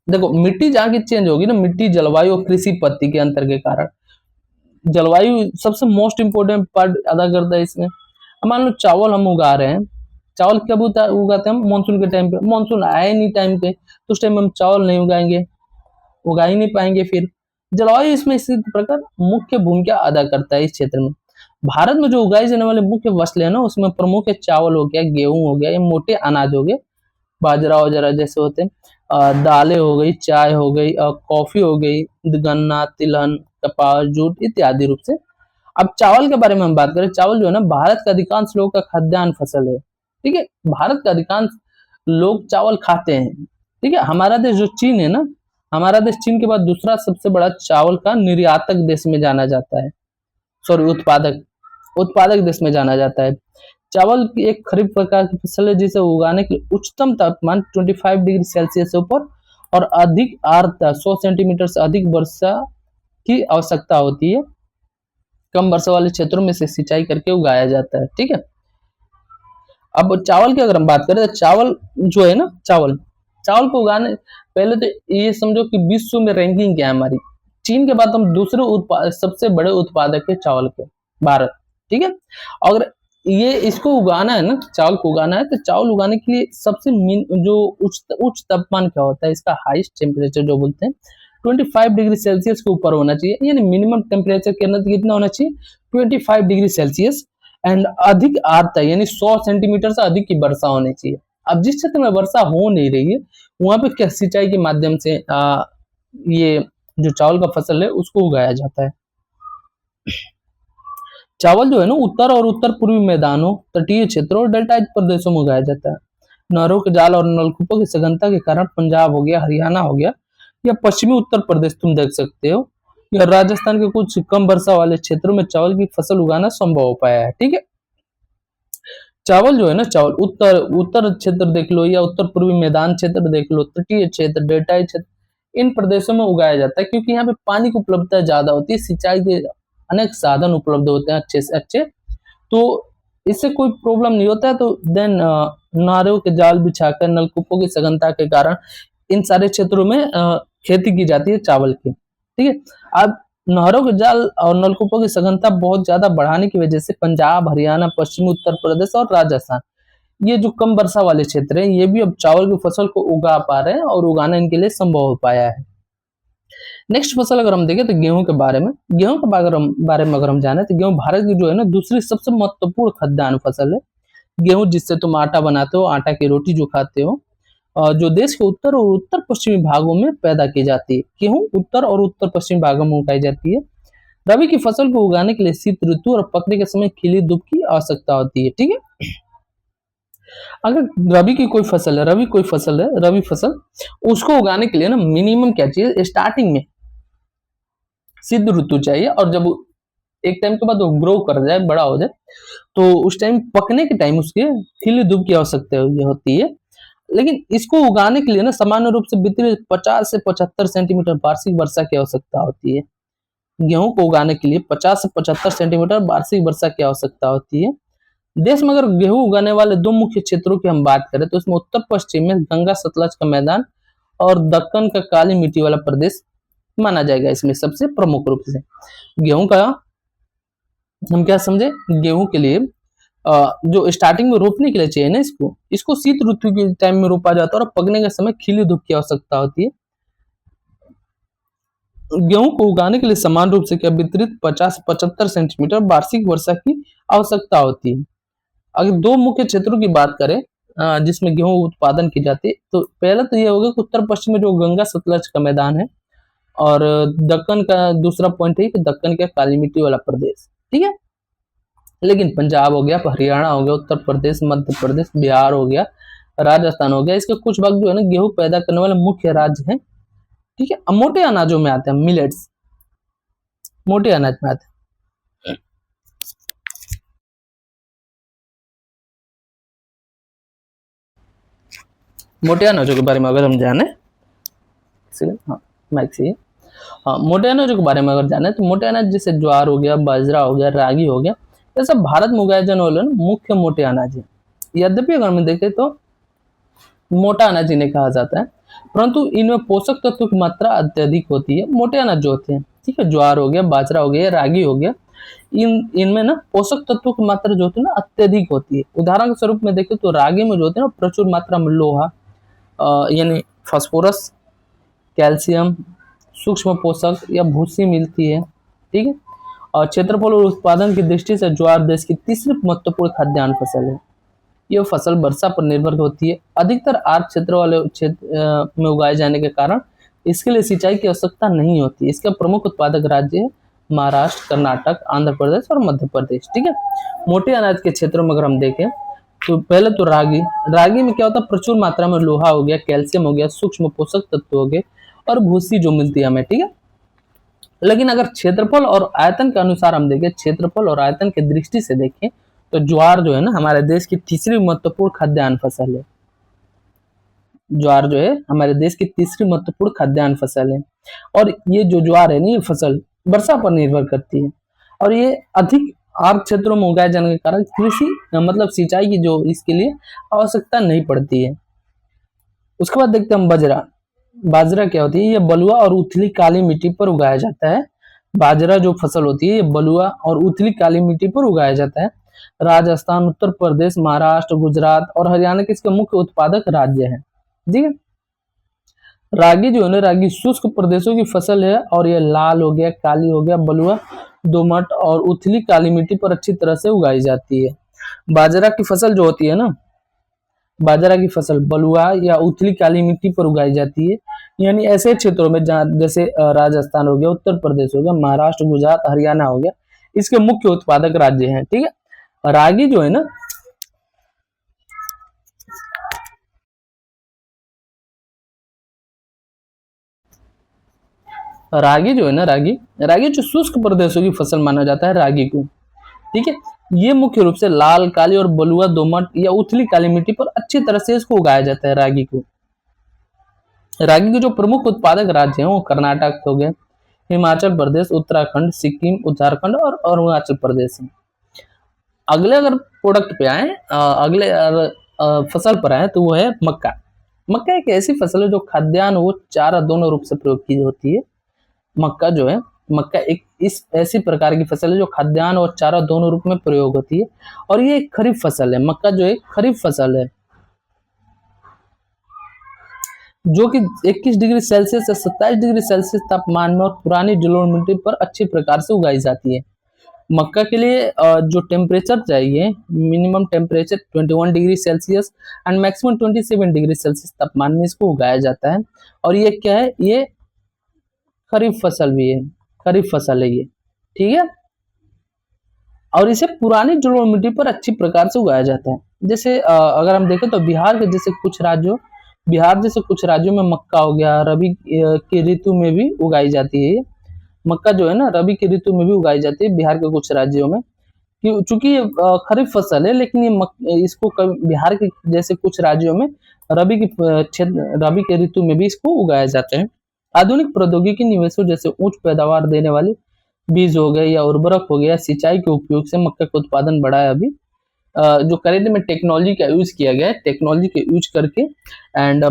देखो मिट्टी जहाँ की चेंज होगी ना, मिट्टी, जलवायु और कृषि पत्ती के अंतर के कारण जलवायु सबसे मोस्ट इंपोर्टेंट पार्ट अदा करता है इसमें। अब मान लो चावल हम उगा रहे हैं, चावल कब उगाते हैं हम? मानसून के टाइम पे। मानसून आए नहीं टाइम पे तो उस टाइम में हम चावल नहीं उगाएंगे, उगा ही नहीं पाएंगे। फिर जलवायु इसमें इसी प्रकार मुख्य भूमिका अदा करता है इस क्षेत्र में। भारत में जो उगाई जाने वाले मुख्य फसलें है ना उसमें प्रमुख है चावल हो गया, गेहूं हो गया, ये मोटे अनाज हो गए, बाजरा वगैरह जैसे होते हैं, दालें हो गई, चाय हो गई, कॉफी हो गई, गन्ना, तिलहन, कपास, जूट इत्यादि रूप से। अब चावल के बारे में हम बात करें, चावल जो है ना भारत का अधिकांश लोगों का खाद्यान्न फसल है, ठीक है। भारत का अधिकांश लोग चावल खाते हैं, ठीक है। हमारा देश जो चीन है ना, हमारा देश चीन के बाद दूसरा सबसे बड़ा चावल का निर्यातक देश में जाना जाता है, सॉरी उत्पादक उत्पादक देश में जाना जाता है। चावल की एक खरीफ प्रकार की फसल है जिसे उगाने के लिए उच्चतम तापमान 25 डिग्री सेल्सियस से ऊपर और अधिक आर्द्रता 100 सेंटीमीटर से अधिक वर्षा की आवश्यकता होती है। कम वर्षा वाले क्षेत्रों में से सिंचाई करके उगाया जाता है, ठीक है। अब चावल की अगर हम बात करें तो चावल जो है ना, चावल चावल को उगाने पहले तो ये समझो कि विश्व में रैंकिंग क्या है हमारी। चीन के बाद हम दूसरे सबसे बड़े उत्पादक है चावल के, भारत, ठीक है। अगर ये इसको उगाना है ना, चावल को उगाना है तो चावल उगाने के लिए सबसे जो उच्च तापमान क्या होता है, इसका हाईएस्ट टेम्परेचर जो बोलते हैं 25 डिग्री सेल्सियस के ऊपर होना चाहिए, यानी मिनिमम टेम्परेचर कितना होना चाहिए 25 डिग्री सेल्सियस। एंड अधिक आर्द्रता यानी 100 सेंटीमीटर से अधिक की वर्षा होनी चाहिए। अब जिस क्षेत्र में वर्षा हो नहीं रही है वहां पे क्या सिंचाई के माध्यम से ये जो चावल का फसल है उसको उगाया जाता है। चावल जो है ना उत्तर और उत्तर पूर्वी मैदानों, तटीय क्षेत्रों और डेल्टा प्रदेशों में उगाया जाता है। नहरों के जाल और नलकूपों की सघनता के कारण पंजाब हो गया, हरियाणा हो गया या पश्चिमी उत्तर प्रदेश तुम देख सकते हो, या राजस्थान के कुछ कम वर्षा वाले क्षेत्रों में चावल की फसल उगाना संभव हो पाया है। ठीक है, चावल जो है ना, चावल उत्तर उत्तर क्षेत्र देख लो या उत्तर पूर्वी मैदान क्षेत्र देख लो, तटीय क्षेत्र, डेल्टाई क्षेत्र, इन प्रदेशों में उगाया जाता है क्योंकि यहाँ पे पानी की उपलब्धता ज्यादा होती है, सिंचाई के अनेक साधन उपलब्ध होते हैं अच्छे से अच्छे, तो इससे कोई प्रॉब्लम नहीं होता है। तो देन नारों के जाल बिछाकर नलकूपों की सघनता के कारण इन सारे क्षेत्रों में खेती की जाती है चावल की। ठीक है, अब नहरों के जाल और नलकूपों की सघनता बहुत ज्यादा बढ़ाने की वजह से पंजाब, हरियाणा, पश्चिमी उत्तर प्रदेश और राजस्थान, ये जो कम वर्षा वाले क्षेत्र हैं, ये भी अब चावल की फसल को उगा पा रहे हैं और उगाना इनके लिए संभव हो पाया है। नेक्स्ट फसल अगर हम देखें तो गेहूं के बारे में, गेहूं के बारे में अगर हम जाने तो गेहूं भारत की जो है ना दूसरी सबसे महत्वपूर्ण खाद्यान्न फसल है। गेहूं जिससे तुम आटा बनाते हो, आटा की रोटी जो खाते हो, जो देश के उत्तर और उत्तर पश्चिमी भागों में पैदा की जाती है। गेहूं उत्तर और उत्तर पश्चिमी भागों में उगाई जाती है। रबी की फसल को उगाने के लिए शीत ऋतु और पकने के समय खिली धूप की आवश्यकता होती है। ठीक है, अगर रबी की कोई फसल है, रबी फसल, उसको उगाने के लिए ना मिनिमम क्या चाहिए, स्टार्टिंग में शीत ऋतु चाहिए, और जब एक टाइम के बाद वो ग्रो कर जाए, बड़ा हो जाए, तो उस टाइम पकने के टाइम उसके खिली धूप की आवश्यकता होती है। लेकिन इसको उगाने के लिए ना सामान्य रूप से वितरित 50 से 75 सेंटीमीटर वार्षिक वर्षा की आवश्यकता होती है। गेहूं को उगाने के लिए 50 से 75 सेंटीमीटर वार्षिक वर्षा की आवश्यकता होती है। देश में अगर गेहूं उगाने वाले दो मुख्य क्षेत्रों की हम बात करें तो इसमें उत्तर पश्चिम में गंगा सतलज का मैदान और दक्कन का काली मिट्टी वाला प्रदेश माना जाएगा इसमें सबसे प्रमुख रूप से। गेहूं का हम क्या समझे, गेहूं के लिए जो स्टार्टिंग में रोपने के लिए चाहिए ना, इसको शीत ऋतु के टाइम में रोपा जाता है और पकने के समय खिली धूप की आवश्यकता होती है। गेहूं को उगाने के लिए समान रूप से क्या वितरित 50-75 सेंटीमीटर वार्षिक वर्षा की आवश्यकता होती है। अगर दो मुख्य क्षेत्रों की बात करें जिसमें गेहूं उत्पादन की जाती है, तो पहला तो ये होगा कि उत्तर पश्चिम में जो गंगा सतलज का मैदान है, और दक्कन का दूसरा पॉइंट है कि दक्कन का काली मिट्टी वाला प्रदेश। ठीक है, लेकिन पंजाब हो गया, हरियाणा हो गया, उत्तर प्रदेश, मध्य प्रदेश, बिहार हो गया, राजस्थान हो गया, इसके कुछ भाग जो है ना गेहूं पैदा करने वाले मुख्य राज्य हैं। ठीक है, अब मोटे अनाजों में आते हैं मिलेट्स, मोटे अनाज में आते हैं। मोटे अनाजों के बारे में अगर हम जाने, हाँ माइक से, हाँ मोटे अनाजों के बारे में अगर जाने तो मोटे अनाज जैसे ज्वार हो गया, बाजरा हो गया, रागी हो गया, ये सब भारत में उगाए जाने वाले मुख्य मोटे अनाज है। यद्यपि अगर हम देखें तो मोटा अनाज इन्हें कहा जाता है, परंतु इनमें पोषक तत्वों की मात्रा अत्यधिक होती है। मोटे अनाज जो होते हैं, ठीक है, ज्वार हो गया, बाजरा हो गया, रागी हो गया, इनमें ना पोषक तत्वों की मात्रा जो होती है ना अत्यधिक होती है। उदाहरण के स्वरूप में देखें तो रागी में जो होते हैं ना प्रचुर मात्रा में लोहा, यानी फास्फोरस, कैल्शियम, सूक्ष्म पोषक या भूसी मिलती है। ठीक है, और क्षेत्रफल और उत्पादन की दृष्टि से ज्वार देश की तीसरी महत्वपूर्ण खाद्यान्न फसल है। यह फसल वर्षा पर निर्भर होती है। अधिकतर आर्द्र क्षेत्र वाले क्षेत्र में उगाए जाने के कारण इसके लिए सिंचाई की आवश्यकता नहीं होती। इसका प्रमुख उत्पादक राज्य है महाराष्ट्र, कर्नाटक, आंध्र प्रदेश और मध्य प्रदेश। ठीक है, मोटे अनाज के क्षेत्रों में अगर हम देखें तो पहले तो रागी, रागी में क्या होता है, प्रचुर मात्रा में लोहा हो गया, कैल्शियम हो गया, सूक्ष्म पोषक तत्व हो गए और भूसी जो मिलती है हमें। ठीक है, लेकिन अगर क्षेत्रफल और आयतन के अनुसार हम देखें, क्षेत्रफल और आयतन की दृष्टि से देखें तो ज्वार जो है ना हमारे देश की तीसरी महत्वपूर्ण खाद्यान्न फसल है। ज्वार जो है हमारे देश की तीसरी महत्वपूर्ण खाद्यान्न फसल है, और ये जो ज्वार है ना, ये फसल वर्षा पर निर्भर करती है, और ये अधिक आर्द्र क्षेत्रों में उगाए जाने के कारण कृषि मतलब सिंचाई की जो इसके लिए आवश्यकता नहीं पड़ती है। उसके बाद देखते हैं हम बाजरा। बाजरा क्या होती है, ये बलुआ और उथली काली मिट्टी पर उगाया जाता है। बाजरा जो फसल होती है ये बलुआ और उथली काली मिट्टी पर उगाया जाता है। राजस्थान, उत्तर प्रदेश, महाराष्ट्र, गुजरात और हरियाणा के इसके मुख्य उत्पादक राज्य हैं। ठीक है, रागी जो है ना, रागी शुष्क प्रदेशों की फसल है, और ये लाल हो गया, काली हो गया, बलुआ, दोमट और उथली काली मिट्टी पर अच्छी तरह से उगाई जाती है। बाजरा की फसल जो होती है ना, बाजरा की फसल बलुआ या उथली काली मिट्टी पर उगाई जाती है, यानी ऐसे क्षेत्रों में जहाँ जैसे राजस्थान हो गया, उत्तर प्रदेश हो गया, महाराष्ट्र, गुजरात, हरियाणा हो गया, इसके मुख्य उत्पादक राज्य हैं। ठीक है, रागी जो है ना, रागी जो है ना, रागी रागी जो शुष्क प्रदेशों की फसल माना जाता है रागी को। ठीक है, ये मुख्य रूप से लाल, काली और बलुआ दोमट या उथली काली मिट्टी पर अच्छी तरह से इसको उगाया जाता है रागी को। रागी के जो प्रमुख उत्पादक राज्य हैं वो कर्नाटक हो गए, हिमाचल प्रदेश, उत्तराखंड, सिक्किम, उत्तराखंड और अरुणाचल प्रदेश है। अगले अगर प्रोडक्ट पे आए, अगले फसल पर आए तो वो है मक्का। मक्का एक ऐसी फसल है जो खाद्यान्न व चारा दोनों रूप से प्रयोग की होती है। मक्का जो है, मक्का एक इस ऐसी प्रकार की फसल है जो खाद्यान्न और चारा दोनों रूप में प्रयोग होती है, और ये एक खरीफ फसल है। मक्का जो एक खरीफ फसल है जो कि 21 डिग्री सेल्सियस से 27 डिग्री सेल्सियस तापमान में और पुरानी जलोढ़ मिट्टी पर अच्छी प्रकार से उगाई जाती है। मक्का के लिए जो टेम्परेचर चाहिए, minimum temperature 21 degree Celsius and maximum 27 degree Celsius तापमान में इसको उगाया जाता है। और ये क्या है, ये खरीफ फसल भी है, खरीफ फसल है ये। ठीक है, और इसे पुरानी जलोढ़ मिट्टी पर अच्छी प्रकार से उगाया जाता है। जैसे अगर हम देखें तो बिहार के जैसे कुछ राज्यों बिहार जैसे कुछ राज्यों में मक्का हो गया, रबी की ऋतु में भी उगाई जाती है। मक्का जो है ना, रबी की ऋतु में भी उगाई जाती है बिहार के कुछ राज्यों में। चूंकि ये खरीफ फसल है, लेकिन इसको बिहार के जैसे कुछ राज्यों में रबी की क्षेत्र रबी के ऋतु में भी इसको उगाया जाता है। आधुनिक प्रौद्योगिकी निवेशों जैसे उच्च पैदावार देने वाली बीज हो गए या उर्वरक हो गया, सिंचाई के उपयोग से मक्का का उत्पादन बढ़ा है। अभी जो करेंट में टेक्नोलॉजी का यूज किया गया है, टेक्नोलॉजी के यूज करके एंड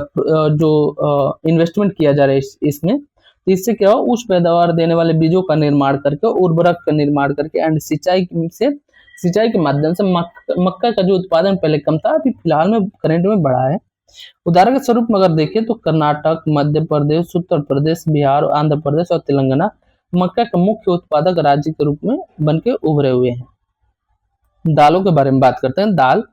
जो इन्वेस्टमेंट किया जा रहा है इसमें, तो इससे क्या हो, उच्च पैदावार देने वाले बीजों का निर्माण करके, उर्वरक का निर्माण करके एंड सिंचाई के माध्यम से मक्का का जो उत्पादन पहले कम था, अभी फिलहाल में करंट में बढ़ा है। उदाहरण के स्वरूप में अगर देखें तो कर्नाटक, मध्य प्रदेश, उत्तर प्रदेश, बिहार, आंध्र प्रदेश और तेलंगाना मक्का का मुख्य उत्पादक राज्य के रूप में बनके उभरे हुए हैं। दालों के बारे में बात करते हैं। दाल,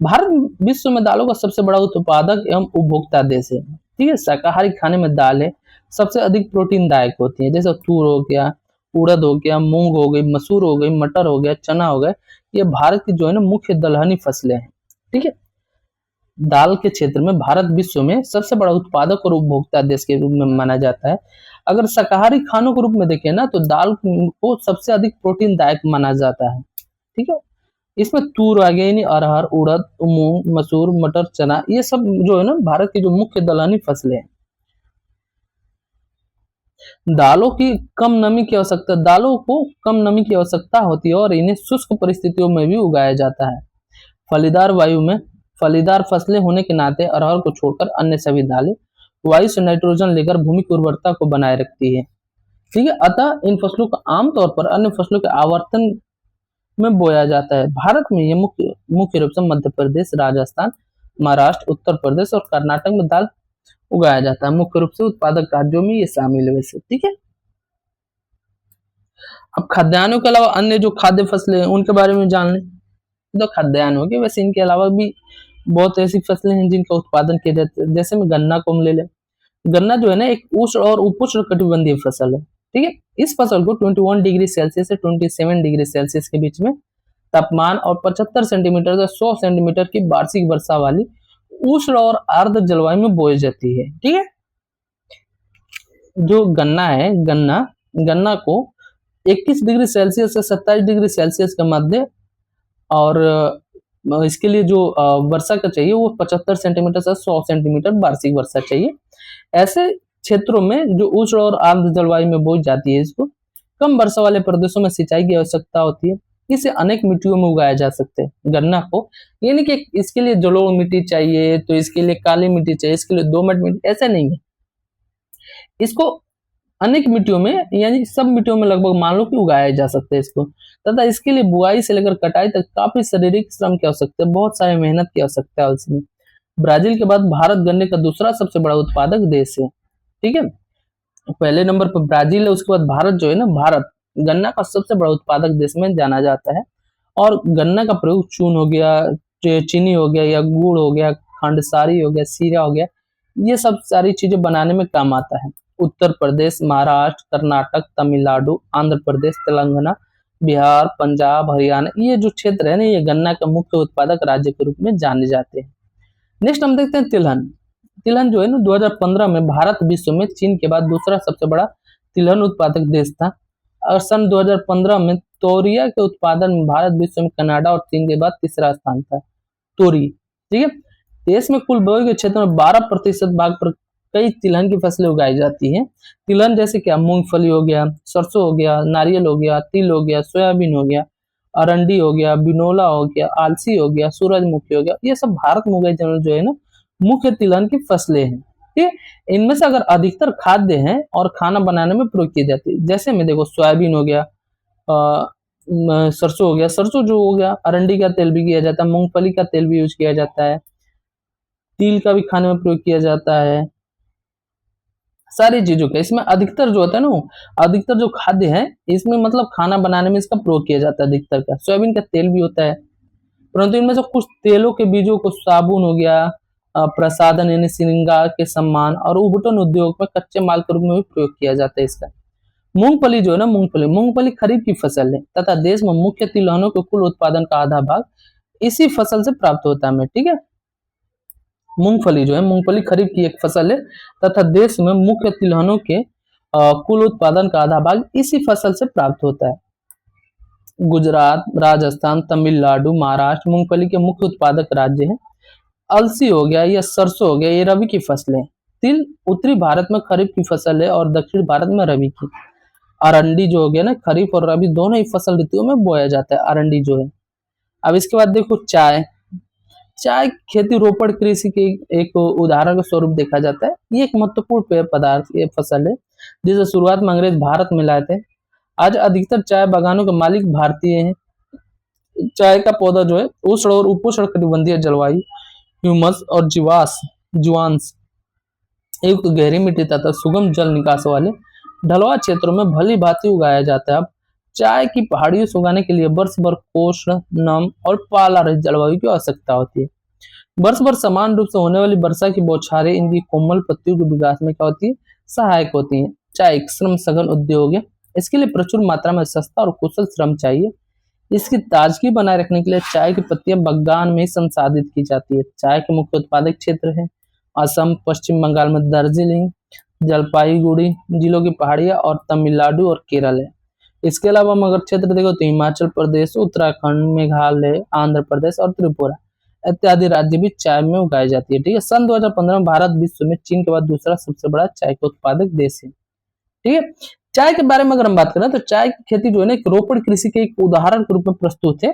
भारत विश्व में दालों का सबसे बड़ा उत्पादक एवं उपभोक्ता देश है। ठीक है, शाकाहारी खाने में दालें सबसे अधिक प्रोटीन दायक होती हैं। जैसे तूर हो गया, उड़द हो गया, मूंग हो गई, मसूर हो गई, मटर हो गया, चना हो गया, ये भारत की जो है ना मुख्य दलहनी फसलें हैं। ठीक है, दाल के क्षेत्र में भारत विश्व में सबसे बड़ा उत्पादक और उपभोक्ता देश के रूप में माना जाता है। अगर शाकाहारी खानों के रूप में देखें ना, तो दाल को सबसे अधिक प्रोटीन दायक माना जाता है। ठीक है, इसमें तूर आ गया, यानी अरहर, उड़द, मूंग, मसूर, मटर, चना, ये सब जो है ना भारत की जो मुख्य दलहनी फसलें हैं। दालों को कम नमी की आवश्यकता होती है और इन्हें शुष्क परिस्थितियों में भी उगाया जाता है। फलीदार वायु में फलीदार फसलें होने के नाते अरहर को छोड़कर अन्य सभी दालें वायु से नाइट्रोजन लेकर भूमि की उर्वरता को बनाए रखती है। ठीक है, अतः इन फसलों को आमतौर पर अन्य फसलों के आवर्तन में बोया जाता है। भारत में ये मुख्य रूप से मध्य प्रदेश, राजस्थान, महाराष्ट्र, उत्तर प्रदेश और कर्नाटक में दाल उगाया जाता है। मुख्य रूप से उत्पादक राज्यों में ये शामिल है वैसे। ठीक है, अब खाद्यान्नों के अलावा अन्य जो खाद्य फसलें हैं उनके बारे में जान लें। तो खाद्यान्न हो गए, वैसे इनके अलावा भी बहुत ऐसी फसलें हैं जिनका उत्पादन किया जाता है। जैसे में गन्ना को हम ले लें। गन्ना जो है ना एक उष्ण और उपोष्ण कटिबंधीय फसल है। ठीक है, इस फसल को 21 डिग्री सेल्सियस से 27 डिग्री सेल्सियस के बीच में तापमान और 75 सेंटीमीटर से 100 सेंटीमीटर की वार्षिक वर्षा वाली उष्ण और आर्द्र जलवायु में बोई जाती है। ठीक है, जो गन्ना है, गन्ना को 21 डिग्री सेल्सियस से 27 डिग्री सेल्सियस के मध्य, और इसके लिए जो वर्षा का चाहिए वो 75 सेंटीमीटर से 100 सेंटीमीटर वार्षिक वर्षा चाहिए। ऐसे क्षेत्रों में जो उष्ण और आर्द्र जलवायु में बोई जाती है, इसको कम वर्षा वाले प्रदेशों में सिंचाई की आवश्यकता होती है। इसे अनेक मिट्टियों में उगाया जा सकता है गन्ना को, यानी कि इसके लिए जलोढ़ मिट्टी चाहिए, तो इसके लिए काली मिट्टी चाहिए, इसके लिए दोमट मिट्टी, ऐसा नहीं है। इसको अनेक मिट्टियों में, यानी सब मिट्टियों में लगभग मान लो कि उगाया जा सकता है इसको। तथा इसके लिए बुआई से लेकर कटाई तक काफी शारीरिक श्रम की आवश्यकता है, बहुत सारी मेहनत की आवश्यकता है इसमें। ब्राजील के बाद भारत गन्ने का दूसरा सबसे बड़ा उत्पादक देश है। ठीक है, पहले नंबर पर ब्राजील है, उसके बाद भारत जो है ना, भारत गन्ना का सबसे बड़ा उत्पादक देश में जाना जाता है। और गन्ना का प्रयोग चून हो गया, चीनी हो गया, या गुड़ हो गया, खंडसारी हो गया, सीरा हो गया, ये सब सारी चीजें बनाने में काम आता है। उत्तर प्रदेश, महाराष्ट्र, कर्नाटक, तमिलनाडु, आंध्र प्रदेश, तेलंगाना, बिहार, पंजाब, हरियाणा, ये जो क्षेत्र है ना, ये गन्ना का मुख्य उत्पादक राज्य के रूप में जाने जाते हैं। नेक्स्ट हम देखते हैं तिलहन। तिलहन जो है ना 2015 में भारत विश्व में चीन के बाद दूसरा सबसे बड़ा तिलहन उत्पादक देश था। और सन 2015 में तोरिया के उत्पादन में भारत विश्व में कनाडा और चीन के बाद तीसरा स्थान था। तोरी, ठीक है। देश में कुल बोए के क्षेत्र में 12% भाग पर कई तिलहन की फसलें उगाई जाती हैं। तिलहन जैसे क्या, मूंगफली हो गया, सरसों हो गया, नारियल हो गया, तिल हो गया, सोयाबीन हो गया, अरंडी हो गया, बिनोला हो गया, आलसी हो गया, सूरजमुखी हो गया, ये सब भारत में उगाई जाने जो है ना मुख्य तिलहन की फसलें हैं। ठीक है। इनमें से अगर अधिकतर खाद्य हैं और खाना बनाने में प्रयोग की जाती है, जैसे में देखो सोयाबीन हो गया, सरसों हो गया, सरसों जो हो गया, अरंडी का तेल भी किया जाता है, मूंगफली का तेल भी यूज किया जाता है, तिल का भी खाने में प्रयोग किया जाता है, सारी चीजों का इसमें अधिकतर जो होता है ना, अधिकतर जो खाद्य है इसमें मतलब खाना बनाने में इसका प्रयोग किया जाता है अधिकतर का। सोयाबीन का तेल भी होता है, परंतु इनमें से कुछ तेलों के बीजों को साबुन हो गया, प्रसाधन यानी श्रृंगार के सम्मान और उबटन उद्योग में कच्चे माल के रूप में भी प्रयोग किया जाता है इसका। मूंगफली जो है ना, मूंगफली खरीफ की फसल है तथा देश में मुख्य तिलहनों के कुल उत्पादन का आधा भाग इसी फसल से प्राप्त होता है हमें। ठीक है। मूंगफली जो है, मूंगफली खरीफ की एक फसल है तथा देश में मुख्य तिलहनों के कुल उत्पादन का आधा भाग इसी फसल से प्राप्त होता है। गुजरात, राजस्थान, तमिलनाडु, महाराष्ट्र मूंगफली के मुख्य उत्पादक राज्य हैं। अलसी हो गया या सरसों हो गया, ये रबी की फसलें। तिल उत्तरी भारत में खरीफ की फसल है और दक्षिण भारत में रबी की। अरंडी जो हो गया ना, खरीफ और रबी दोनों ही फसल ऋतुओं में बोया जाता है अरंडी जो है। अब इसके बाद देखो चाय। चाय खेती रोपड़ कृषि के एक उदाहरण के स्वरूप देखा जाता है। ये एक महत्वपूर्ण पेय पदार्थ, ये फसल है जिसे शुरुआत में अंग्रेज भारत में लाए थे। आज अधिकतर चाय बागानों के मालिक भारतीय हैं। चाय का पौधा जो है उष्ण और उपोष्ण कटिबंधीय जलवायु, ह्यूमस और जीवांश एक गहरी मिट्टी तथा सुगम जल निकास वाले ढलवा क्षेत्रों में भली भांति उगाया जाता है। अब चाय की पहाड़ियों से उगाने के लिए वर्ष भर उष्ण, नम और पाला रहित जलवायु की आवश्यकता होती है। वर्ष भर समान रूप से होने वाली वर्षा की बौछारें इनकी कोमल पत्तियों के विकास में क्या होती है, सहायक होती हैं। चाय एक श्रम सघन उद्योग है, इसके लिए प्रचुर मात्रा में सस्ता और कुशल श्रम चाहिए। इसकी ताजगी बनाए रखने के लिए चाय की पत्तियां बगान में संसाधित की जाती है। चाय के मुख्य उत्पादक क्षेत्र है असम, पश्चिम बंगाल में दार्जिलिंग, जलपाईगुड़ी जिलों की पहाड़ियां और तमिलनाडु और केरल है। इसके अलावा हम अगर क्षेत्र देखो तो हिमाचल प्रदेश, उत्तराखंड, मेघालय, आंध्र प्रदेश और त्रिपुरा इत्यादि राज्य भी चाय में उगाई जाती है। ठीक है। सन 2015 में भारत विश्व में चीन के बाद दूसरा सबसे बड़ा चाय का उत्पादक देश है। ठीक है। चाय के बारे में अगर हम बात करें तो चाय की खेती जो है ना एक रोपड़ कृषि के एक उदाहरण के रूप में प्रस्तुत है।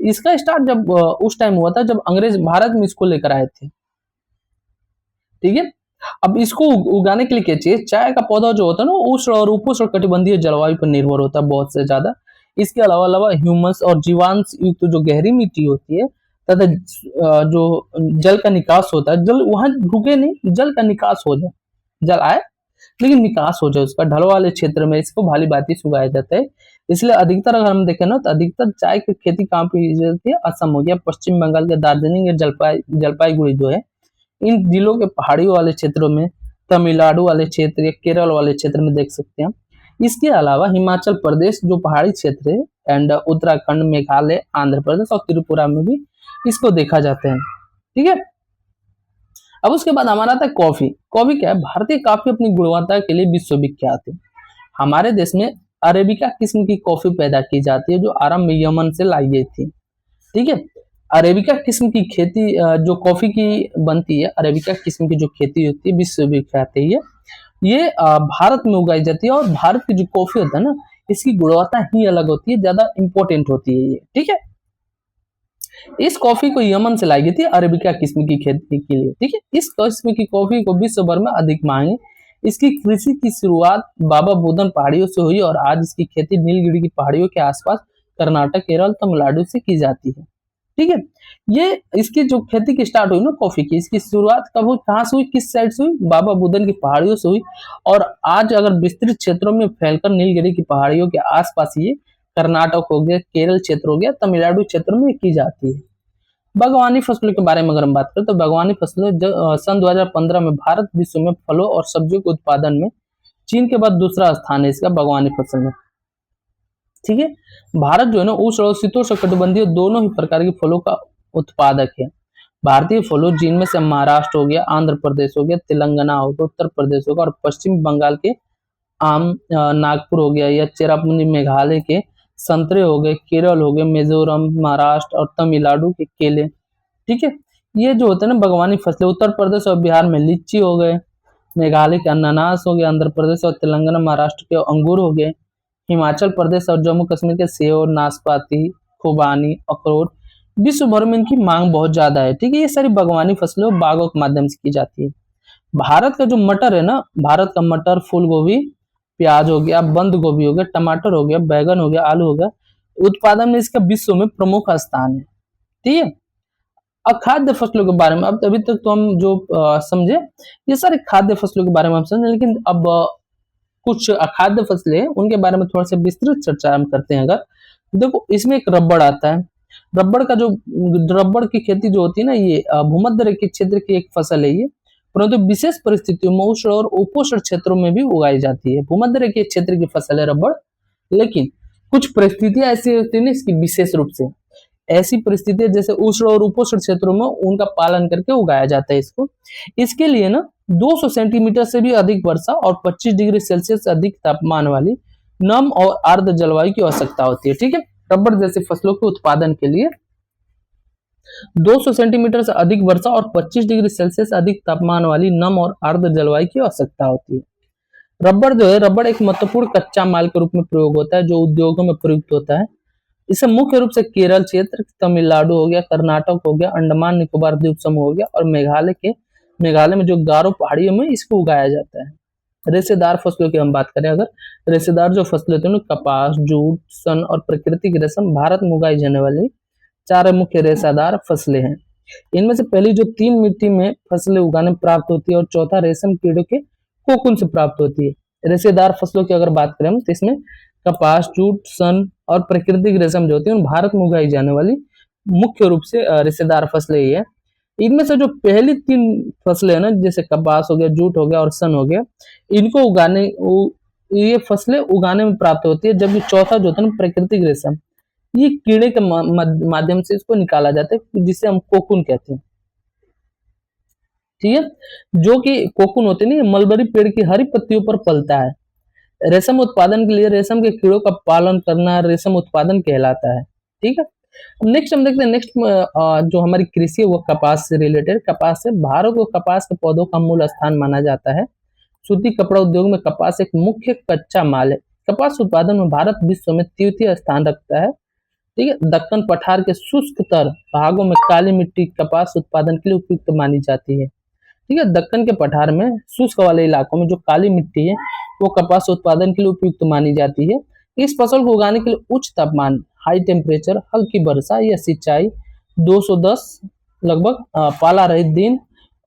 इसका स्टार्ट जब उस टाइम हुआ था जब अंग्रेज भारत में इसको लेकर आए थे। ठीक है। अब इसको उगाने के लिए क्या चाहिए, चाय का पौधा जो होता है ना उष्ण और उपोष्ण कटिबंधीय जलवायु पर निर्भर होता है बहुत से ज्यादा। इसके अलावा ह्यूमस और जीवांश युक्त जो गहरी मिट्टी होती है तथा जो जल का निकास होता है, जल वहां रुके नहीं, जल का निकास हो जाए, जल आए लेकिन निकास हो जाए उसका, ढल वाले क्षेत्र में इसको भाली भांति से उगाया जाता है। इसलिए अधिकतर अगर हम देखें ना तो अधिकतर चाय की खेती कहाँ पे की जाती है, असम हो गया, पश्चिम बंगाल के दार्जिलिंग या जलपाईगुड़ी जो है, इन जिलों के पहाड़ियों वाले क्षेत्रों में, तमिलनाडु वाले क्षेत्र या केरल वाले क्षेत्र में देख सकते हैं। इसके अलावा हिमाचल प्रदेश जो पहाड़ी क्षेत्र है एंड उत्तराखंड, मेघालय, आंध्र प्रदेश और त्रिपुरा में भी इसको देखा जाता है। ठीक है। अब उसके बाद हमारा आता है कॉफी। कॉफी क्या है, भारतीय कॉफी अपनी गुणवत्ता के लिए विश्वविख्यात है। हमारे देश में अरेबिका किस्म की कॉफी पैदा की जाती है जो आरंभ में यमन से लाई गई थी। ठीक है। अरेबिका किस्म की खेती जो कॉफी की बनती है, अरेबिका किस्म की जो खेती होती है विश्वविख्यात है ये भारत में उगाई जाती है और भारत की जो कॉफी होता है ना इसकी गुणवत्ता ही अलग होती है, ज्यादा इंपॉर्टेंट होती है ये। ठीक है। इस कॉफी को यमन से लाई गई थी अरेबिका किस्म की खेती के लिए। ठीक है। इस किस्म की कॉफी को विश्व भर में अधिक मांग है। इसकी कृषि की शुरुआत बाबा बुदन पहाड़ियों से हुई और आज इसकी खेती नीलगिरी की पहाड़ियों के आसपास कर्नाटक, केरल, तमिलनाडु से की जाती है। ठीक है। ये इसकी जो खेती की स्टार्ट हुई ना कॉफी की, इसकी शुरुआत कब हुई, कहाँ से हुई, किस साइड से हुई, बाबा बुदन की पहाड़ियों से हुई और आज अगर विस्तृत क्षेत्रों में फैलकर नीलगिरी की पहाड़ियों के आसपास ये कर्नाटक हो गया, केरल क्षेत्र हो गया, तमिलनाडु क्षेत्र में की जाती है। बागवानी फसलों के बारे में अगर हम बात करें तो बागवानी फसलों सन 2015 में भारत विश्व में फलों और सब्जियों के उत्पादन में चीन के बाद दूसरा स्थान है इसका बागवानी फसल में। ठीक है। भारत जो है ना उष्ण और शीतोष्ण कटिबंधीय दोनों ही प्रकार के फलों का उत्पादक है। भारतीय फलों जिनमें से महाराष्ट्र हो गया, आंध्र प्रदेश हो गया, तेलंगाना हो गया, उत्तर प्रदेश होगा और पश्चिम बंगाल के आम नागपुर हो गया, या चेरापूंजी मेघालय के संतरे हो गए, केरल हो गए, मिजोरम, महाराष्ट्र और तमिलनाडु के केले। ठीक है, ये जो होते हैं ना बागवानी फसलें, उत्तर प्रदेश और बिहार में लीची हो गए, मेघालय के अनानास हो गया, आंध्र प्रदेश और तेलंगाना महाराष्ट्र के अंगूर हो गए, हिमाचल प्रदेश और जम्मू कश्मीर के सेब, नाशपाती, खुबानी, अखरोट। विश्व भर में इनकी मांग बहुत ज्यादा है। ठीक है, ये सारी बागवानी फसलें बागों के माध्यम से की जाती है। भारत का जो मटर है ना, भारत का मटर, फूल गोभी, प्याज हो गया, बंद गोभी हो गया, टमाटर हो गया, बैगन हो गया, आलू हो गया, उत्पादन में इसका विश्व में प्रमुख स्थान है। ठीक है, अखाद्य फसलों के बारे में अब अभी तक तो हम जो समझे ये सारे खाद्य फसलों के बारे में हम समझे, लेकिन अब कुछ अखाद्य फसलें उनके बारे में थोड़ा सा विस्तृत चर्चा हम करते हैं। अगर देखो, इसमें एक रबड़ आता है। रबड़ का जो रबड़ की खेती जो होती है ना, ये भूमध्य रेखीय क्षेत्र की एक फसल है ये, परंतु विशेष परिस्थितियों में उष्ण और उपोष्ण क्षेत्रों में भी उगाई जाती है। भूमध्य रेखीय क्षेत्र की फसल है रबड़, लेकिन कुछ परिस्थितियां ऐसी होती है ना इसकी, विशेष रूप से ऐसी परिस्थितियां जैसे उष्ण और उपोष्ण क्षेत्रों में उनका पालन करके उगाया जाता है इसको। इसके लिए ना 200 सेंटीमीटर से भी अधिक वर्षा और 25 डिग्री सेल्सियस से अधिक तापमान वाली नम और आर्द्र जलवायु की आवश्यकता होती है। ठीक है, रबड़ जैसे फसलों के उत्पादन के लिए 200 सेंटीमीटर से अधिक वर्षा और 25 डिग्री सेल्सियस अधिक तापमान वाली नम और आर्द्र जलवायु की आवश्यकता होती है। रबड़ जो है, रबड़ एक महत्वपूर्ण कच्चा माल के रूप में प्रयोग होता है जो उद्योगों में प्रयुक्त होता है। इसे मुख्य रूप से केरल क्षेत्र, तमिलनाडु हो गया, कर्नाटक हो गया, अंडमान निकोबार द्वीप समूह हो गया और मेघालय में जो गारो पहाड़ियों में इसको उगाया जाता है। रेशेदार फसलों की हम बात करें, अगर रेशेदार जो फसलें होती है कपास, जूट, सन और प्राकृतिक रेशम भारत में उगाई जाने वाली 4 मुख्य रेशेदार फसलें हैं। इनमें से पहली जो 3 मिट्टी में फसलें उगाने प्राप्त होती है और चौथा रेशम कीड़ों के कोकून से प्राप्त होती है। रेशेदार फसलों की अगर बात करें तो इसमें कपास, जूट, सन और प्राकृतिक रेशम जो होती है भारत में उगाई जाने वाली मुख्य रूप से रेशेदार फसलें ही है। इनमें से जो पहली 3 फसलें है ना, जैसे कपास हो गया, जूट हो गया और सन हो गया, इनको ये फसलें उगाने में प्राप्त होती है, जबकि चौथा जो होता है ना प्राकृतिक रेशम, ये कीड़े के माध्यम से इसको निकाला जाता है, जिसे हम कोकून कहते हैं। ठीक है, जो कि कोकून होते हैं ना, मलबरी पेड़ की हरी पत्तियों पर पलता है। रेशम उत्पादन के लिए रेशम के कीड़ों का पालन करना रेशम उत्पादन कहलाता है। ठीक है, नेक्स्ट हम देखते हैं, नेक्स्ट जो हमारी कृषि है वो कपास से रिलेटेड। कपास से भारत को कपास के पौधों का मूल स्थान माना जाता है। सूती कपड़ा उद्योग में कपास एक मुख्य कच्चा माल है। कपास उत्पादन में भारत विश्व में तृतीय स्थान रखता है। ठीक है, दक्कन पठार के शुष्क तर भागों में काली मिट्टी कपास उत्पादन के लिए उपयुक्त मानी जाती है। ठीक है, दक्कन के पठार में शुष्क वाले इलाकों में जो काली मिट्टी है वो कपास उत्पादन के लिए उपयुक्त मानी जाती है। इस फसल को उगाने के लिए उच्च तापमान, हाई टेम्परेचर, हल्की वर्षा या सिंचाई, 210 लगभग पाला रहित दिन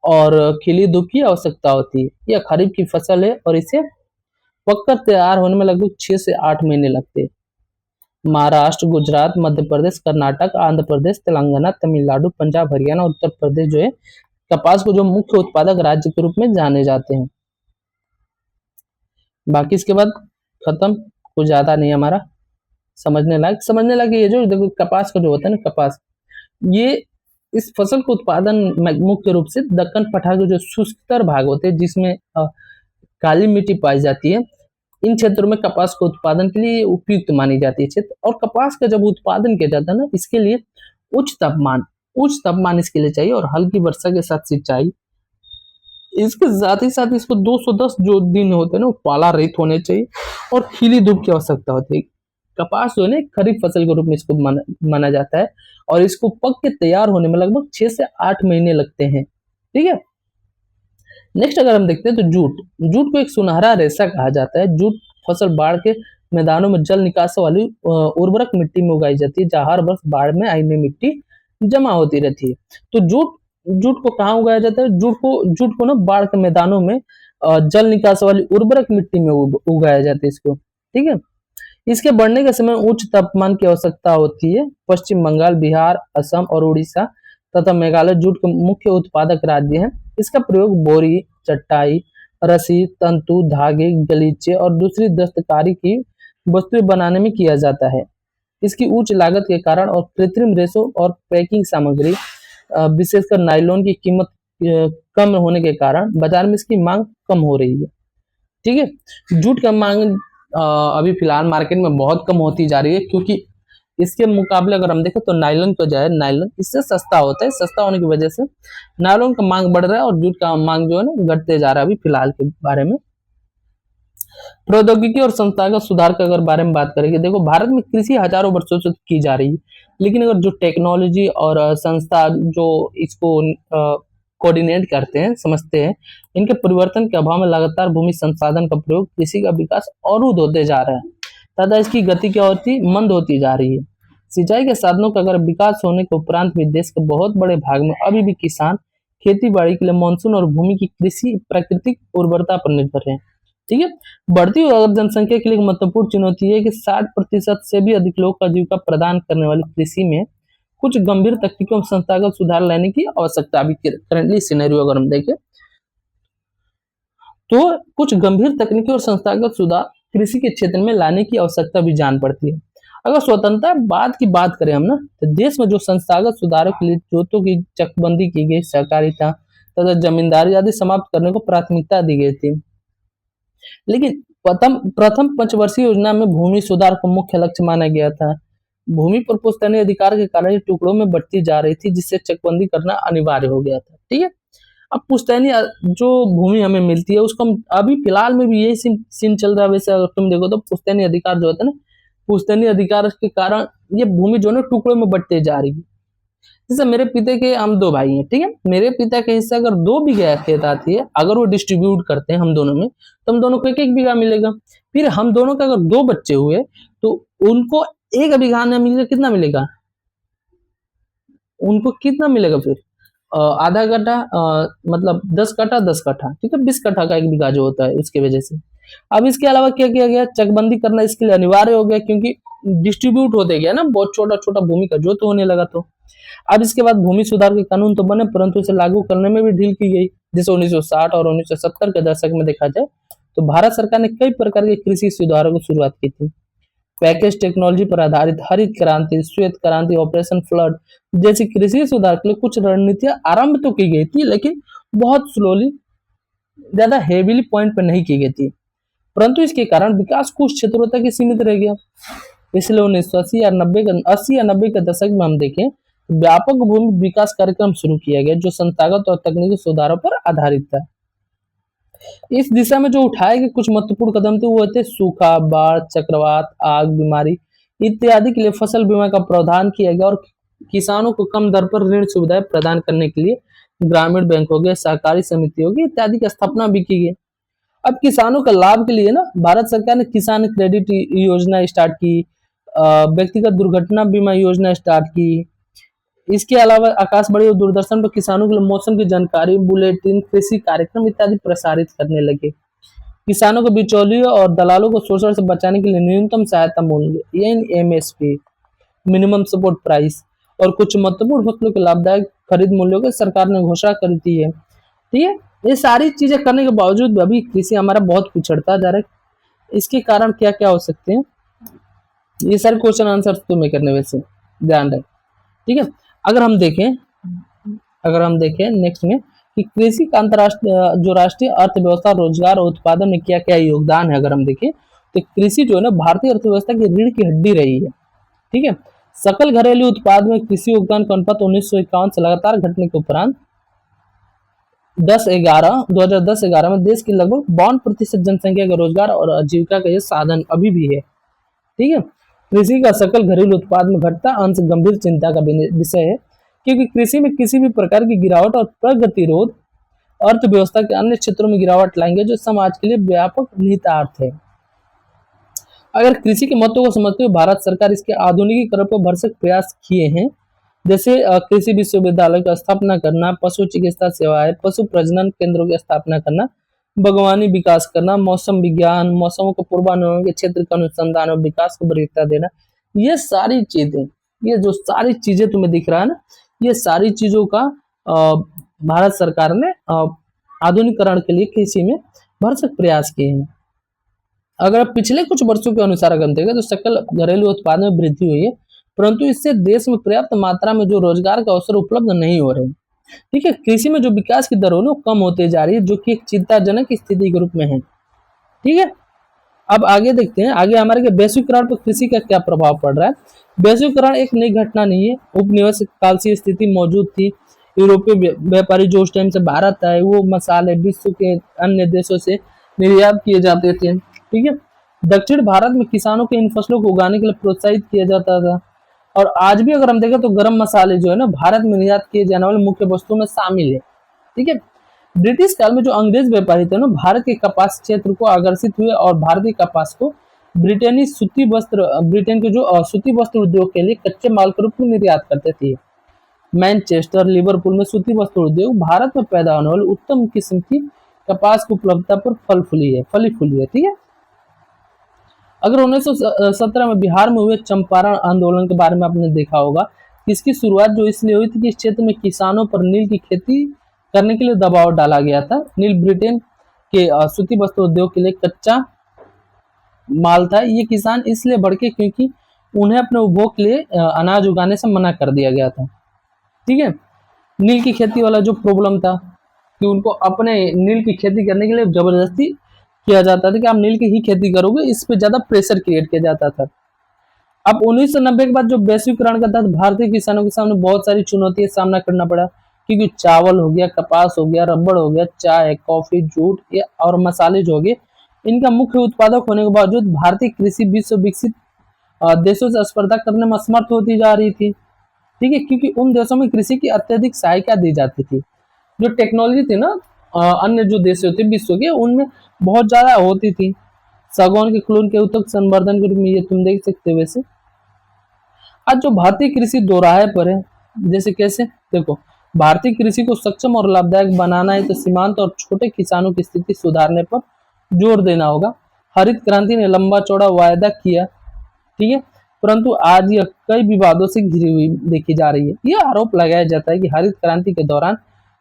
और खिली धूप की आवश्यकता होती है। यह खरीफ की फसल है और इसे पककर तैयार होने में लगभग 6 से 8 महीने लगते हैं। महाराष्ट्र, गुजरात, मध्य प्रदेश, कर्नाटक, आंध्र प्रदेश, तेलंगाना, तमिलनाडु, पंजाब, हरियाणा, उत्तर प्रदेश जो है कपास को जो मुख्य उत्पादक राज्य के रूप में जाने जाते हैं। बाकी इसके बाद खत्म, कुछ ज्यादा नहीं हमारा समझने लायक ये जो देखो कपास का जो होता है ना, कपास ये इस फसल को उत्पादन मुख्य रूप से दक्कन पठार के जो शुष्कतर भाग होते हैं जिसमें काली मिट्टी पाई जाती है, इन क्षेत्रों में कपास के उत्पादन के लिए उपयुक्त मानी जाती है क्षेत्र। और कपास का जब उत्पादन किया जाता है ना, इसके लिए उच्च तापमान इसके लिए चाहिए और हल्की वर्षा के साथ सिंचाई। इसके साथ ही साथ इसको 210 जो दिन होते हैं ना, वो पाला रहित होने चाहिए और खिली धूप की आवश्यकता होती है। कपास जो है खरीफ फसल के रूप में इसको माना जाता है और इसको पक के तैयार होने में लगभग 6 से 8 महीने लगते हैं। ठीक है, नेक्स्ट अगर हम देखते हैं तो जूट को एक सुनहरा रेशा कहा जाता है। जूट फसल बाढ़ के मैदानों में जल निकास वाली उर्वरक मिट्टी में उगाई जाती है, जहां हर वर्ष बाढ़ में आई मिट्टी जमा होती रहती है। तो जूट को कहाँ उगाया जाता है? जूट को ना बाढ़ के मैदानों में जल निकास वाली उर्वरक मिट्टी में उगाया जाता है इसको। ठीक है, इसके बढ़ने के समय उच्च तापमान की आवश्यकता होती है। पश्चिम बंगाल, बिहार, असम और उड़ीसा तथा मेघालय जूट के मुख्य उत्पादक राज्य हैं। इसका प्रयोग बोरी, चटाई, रस्सी, तंतु, धागे, गलीचे और दूसरी दस्तकारी की वस्तुएं बनाने में किया जाता है। इसकी उच्च लागत के कारण और कृत्रिम रेशों और पैकिंग सामग्री विशेषकर नायलॉन की कीमत कम होने के कारण बाजार में इसकी मांग कम हो रही है। ठीक है। जूट की मांग अभी फिलहाल मार्केट में बहुत कम होती जा रही है, क्योंकि इसके मुकाबले अगर हम देखें तो नायलॉन को जो है, नायलॉन इससे सस्ता होता है, सस्ता होने की वजह से नायलॉन का मांग बढ़ रहा है और जूट का मांग जो है ना घटते जा रहा है अभी फिलहाल के बारे में। प्रौद्योगिकी और संस्थागत सुधार के अगर बारे में बात करेंगे, देखो भारत में कृषि हजारों वर्षों से की जा रही है, लेकिन अगर जो टेक्नोलॉजी और संस्था जो इसको कोऑर्डिनेट करते हैं, समझते हैं, इनके परिवर्तन के अभाव में लगातार भूमि संसाधन का प्रयोग, कृषि का विकास अवरुद्ध होते जा रहा है तथा इसकी गति क्या होती मंद होती जा रही है। सिंचाई के साधनों का अगर विकास होने के उपरांत भी देश के बहुत बड़े भाग में अभी भी किसान खेती बाड़ी के लिए मानसून और भूमि की कृषि प्राकृतिक उर्वरता पर निर्भर है। ठीक है। बढ़ती हुई जनसंख्या के लिए एक महत्वपूर्ण चुनौती है कि 60% से भी अधिक लोग का आजीविका प्रदान करने वाली कृषि में कुछ गंभीर तकनीकों और संस्थागत सुधार लाने की आवश्यकता अभी करंटली सिनेरियो अगर हम देखें तो कुछ गंभीर तकनीकी और संस्थागत सुधार कृषि के क्षेत्र में लाने की आवश्यकता भी जान पड़ती है। अगर स्वतंत्रता बाद की बात करें हम ना, तो देश में जो संस्थागत सुधारों के लिए जोतों की चकबंदी की गई, सहकारिता तथा जमींदारी आदि समाप्त करने को प्राथमिकता दी गई थी। लेकिन प्रथम पंचवर्षीय योजना में भूमि सुधार को मुख्य लक्ष्य माना गया था। भूमि पर पुश्तैनी अधिकार के कारण टुकड़ों में बढ़ती जा रही थी, जिससे चकबंदी करना अनिवार्य हो गया था। ठीक है। अब पुश्तैनी जो भूमि हमें मिलती है उसको हम अभी फिलहाल में भी यही सीन चल रहा है। वैसे अगर तुम देखो तो पुश्तैनी अधिकार जो होता है ना, पुश्तैनी अधिकार के कारण ये भूमि जो है टुकड़ों में बढ़ते जा रही है। जैसे मेरे पिता के हम 2 भाई हैं, ठीक है। मेरे पिता के हिस्से अगर 2 बीघा खेत आती है, अगर वो डिस्ट्रीब्यूट करते हैं हम दोनों में, तो हम दोनों को 1-1 बीघा मिलेगा। फिर हम दोनों का अगर 2 बच्चे हुए तो उनको 1 बीघा में मिलेगा, कितना मिलेगा? उनको कितना मिलेगा फिर? आधा कट्ठा, मतलब 10 कट्ठा 10 कट्ठा, ठीक है, 20 कट्ठा का 1 बीघा जो होता है उसकी वजह से। अब इसके अलावा क्या किया गया, चकबंदी करना इसके लिए अनिवार्य हो गया, क्योंकि डिस्ट्रीब्यूट होते गया ना, बहुत छोटा छोटा भूमि का जोत होने लगा। तो अब इसके बाद भूमि सुधार के कानून तो बने, परंतु इसे लागू करने में भी ढील की गई। जैसे 1960 और 1970 के दशक में देखा जाए तो भारत सरकार ने कई प्रकार के कृषि सुधारों की शुरुआत की थी। पैकेज टेक्नोलॉजी पर आधारित हरित क्रांति, श्वेत क्रांति, ऑपरेशन फ्लड जैसी कृषि सुधार के लिए कुछ रणनीतियां आरंभ तो की गई थी, लेकिन बहुत स्लोली, ज्यादा हेवीली पॉइंट पर नहीं की गई थी, परंतु इसके कारण विकास कुछ क्षेत्रों तक ही सीमित रह गया। इसलिए 1980 या 90 के दशक में हम देखें तो व्यापक भूमि विकास कार्यक्रम शुरू किया गया, जो संस्थागत और तकनीकी सुधारों पर आधारित था। इस दिशा में जो उठाए गए कुछ महत्वपूर्ण कदम थे वो थे सूखा, बाढ़, चक्रवात, आग, बीमारी इत्यादि के लिए फसल बीमा का प्रावधान किया गया और किसानों को कम दर पर ऋण सुविधाएं प्रदान करने के लिए ग्रामीण बैंक हो गए, सहकारी समिति होगी इत्यादि की स्थापना भी की गई। अब किसानों के लाभ के लिए ना भारत सरकार ने किसान क्रेडिट योजना स्टार्ट की, व्यक्तिगत दुर्घटना बीमा योजना स्टार्ट की। इसके अलावा आकाशवाणी और दूरदर्शन पर किसानों के लिए मौसम की जानकारी, बुलेटिन, कृषि कार्यक्रम इत्यादि प्रसारित करने लगे। किसानों को बिचौलियों और दलालों को शोषण से बचाने के लिए न्यूनतम सहायता मूल्य यानी एमएसपी, मिनिमम सपोर्ट प्राइस, और कुछ महत्वपूर्ण फसलों के लाभदायक खरीद मूल्यों की सरकार ने घोषणा कर दी है। ठीक है। ये सारी चीजें करने के बावजूद अभी कृषि हमारा बहुत पिछड़ता जा रहा है। इसके कारण क्या क्या हो सकते हैं, ये सारे क्वेश्चन आंसर तुम्हें करने वैसे ध्यान रहे। ठीक है। अगर हम देखें नेक्स्ट में कि कृषि का अंतरराष्ट्रीय जो राष्ट्रीय अर्थव्यवस्था, रोजगार और उत्पादन में क्या क्या योगदान है, अगर हम देखें तो कृषि जो है ना भारतीय अर्थव्यवस्था की रीढ़ की हड्डी रही है। ठीक है। सकल घरेलू उत्पाद में कृषि योगदान का अनुपात 1951 से लगातार घटने के उपरांत 2010-11 में देश की लगभग 52% जनसंख्या का रोजगार और आजीविका का यह साधन अभी भी है। ठीक है। कृषि का सकल घरेलू उत्पाद में घटता अंश गंभीर चिंता का विषय है, क्योंकि कृषि में किसी भी प्रकार की गिरावट और प्रगतिरोध अर्थव्यवस्था के अन्य क्षेत्रों में गिरावट लाएंगे, जो समाज के लिए व्यापक निहितार्थ है। अगर कृषि के महत्व को समझते हुए भारत सरकार इसके आधुनिकीकरण पर भरसक प्रयास किए हैं, जैसे कृषि विश्वविद्यालय की स्थापना करना, पशु चिकित्सा सेवाएं, पशु प्रजनन केंद्रों की स्थापना करना, बागवानी विकास करना, मौसम विज्ञान, मौसमों के पूर्वानुमान के क्षेत्र का अनुसंधान और विकास को वरीयता देना। ये सारी चीजें, ये जो सारी चीजें तुम्हें दिख रहा है ना, ये सारी चीजों का भारत सरकार ने आधुनिकीकरण के लिए कृषि में भरसक प्रयास किए हैं। अगर पिछले कुछ वर्षों के अनुसार अगर देखें तो सकल घरेलू उत्पाद में वृद्धि हुई है, परंतु इससे देश में पर्याप्त मात्रा में जो रोजगार के अवसर उपलब्ध नहीं हो रहे। ठीक है। कृषि में जो विकास की दर है वो कम होते जा रही है, जो कि एक चिंताजनक स्थिति के रूप में है। ठीक है। अब आगे देखते हैं, आगे हमारे के वैश्वीकरण पर कृषि का क्या प्रभाव पड़ रहा है। वैश्वीकरण एक नई घटना नहीं है, उपनिवेश काल से स्थिति मौजूद थी। यूरोपीय व्यापारी जो उस टाइम से भारत आए, वो मसाले विश्व के अन्य देशों से निर्यात किए जाते थे, ठीक है। दक्षिण भारत में किसानों को इन फसलों को उगाने के लिए प्रोत्साहित किया जाता था। और आज भी अगर हम देखें तो गरम मसाले जो है ना, भारत में निर्यात किए जाने वाले मुख्य वस्तुओं में शामिल है, ठीक है। ब्रिटिश काल में जो अंग्रेज व्यापारी थे ना, भारत के कपास क्षेत्र को आकर्षित हुए और भारतीय कपास को ब्रिटेन के जो सूती वस्त्र उद्योग के लिए कच्चे माल के रूप में निर्यात करते थे। मैनचेस्टर, लिवरपूल में सूती वस्त्र उद्योग भारत में पैदा होने वाली उत्तम किस्म की कपास की उपलब्धता पर फली फूली है, ठीक है। अगर 1917 में बिहार में हुए चंपारण आंदोलन के बारे में आपने देखा होगा, इसकी शुरुआत जो इसलिए हुई थी कि इस क्षेत्र में किसानों पर नील की खेती करने के लिए दबाव डाला गया था। नील ब्रिटेन के सूती वस्त्र उद्योग के लिए कच्चा माल था। ये किसान इसलिए भड़के क्योंकि उन्हें अपने उपभोग के लिए अनाज उगाने से मना कर दिया गया था, ठीक है। नील की खेती वाला जो प्रॉब्लम था कि उनको अपने नील की खेती करने के लिए जबरदस्ती किया जाता था कि आप नील की ही खेती करोगे, इस पे ज्यादा प्रेशर क्रिएट किया जाता था। अब 1990 के बाद जो वैश्वीकरण का था, भारतीय किसानों के सामने बहुत सारी चुनौतियों का सामना करना पड़ा, क्योंकि चावल हो गया, कपास हो गया, रबड़ हो गया, चाय, कॉफी, जूट और मसाले जो हो गए, इनका मुख्य उत्पादक होने के बावजूद भारतीय कृषि विश्व विकसित देशों से स्पर्धा करने में असमर्थ होती जा रही थी, ठीक है। क्योंकि उन देशों में कृषि की अत्यधिक सहायता दी जाती थी। जो टेक्नोलॉजी थी ना, अन्य जो देश होते विश्व के, उनमें बहुत ज्यादा होती थी। सागौन के क्लोन के उत्तक संवर्धन के रूप में ये तुम देख सकते हो। वैसे आज जो भारतीय कृषि दोराहे पर है, जैसे कैसे देखो, भारतीय कृषि को सक्षम और लाभदायक बनाना है तो सीमांत और छोटे किसानों की स्थिति सुधारने पर जोर देना होगा। हरित क्रांति ने लंबा चौड़ा वायदा किया, ठीक है, परंतु आज यह कई विवादों से घिरी हुई देखी जा रही है। यह आरोप लगाया जाता है कि हरित क्रांति के दौरान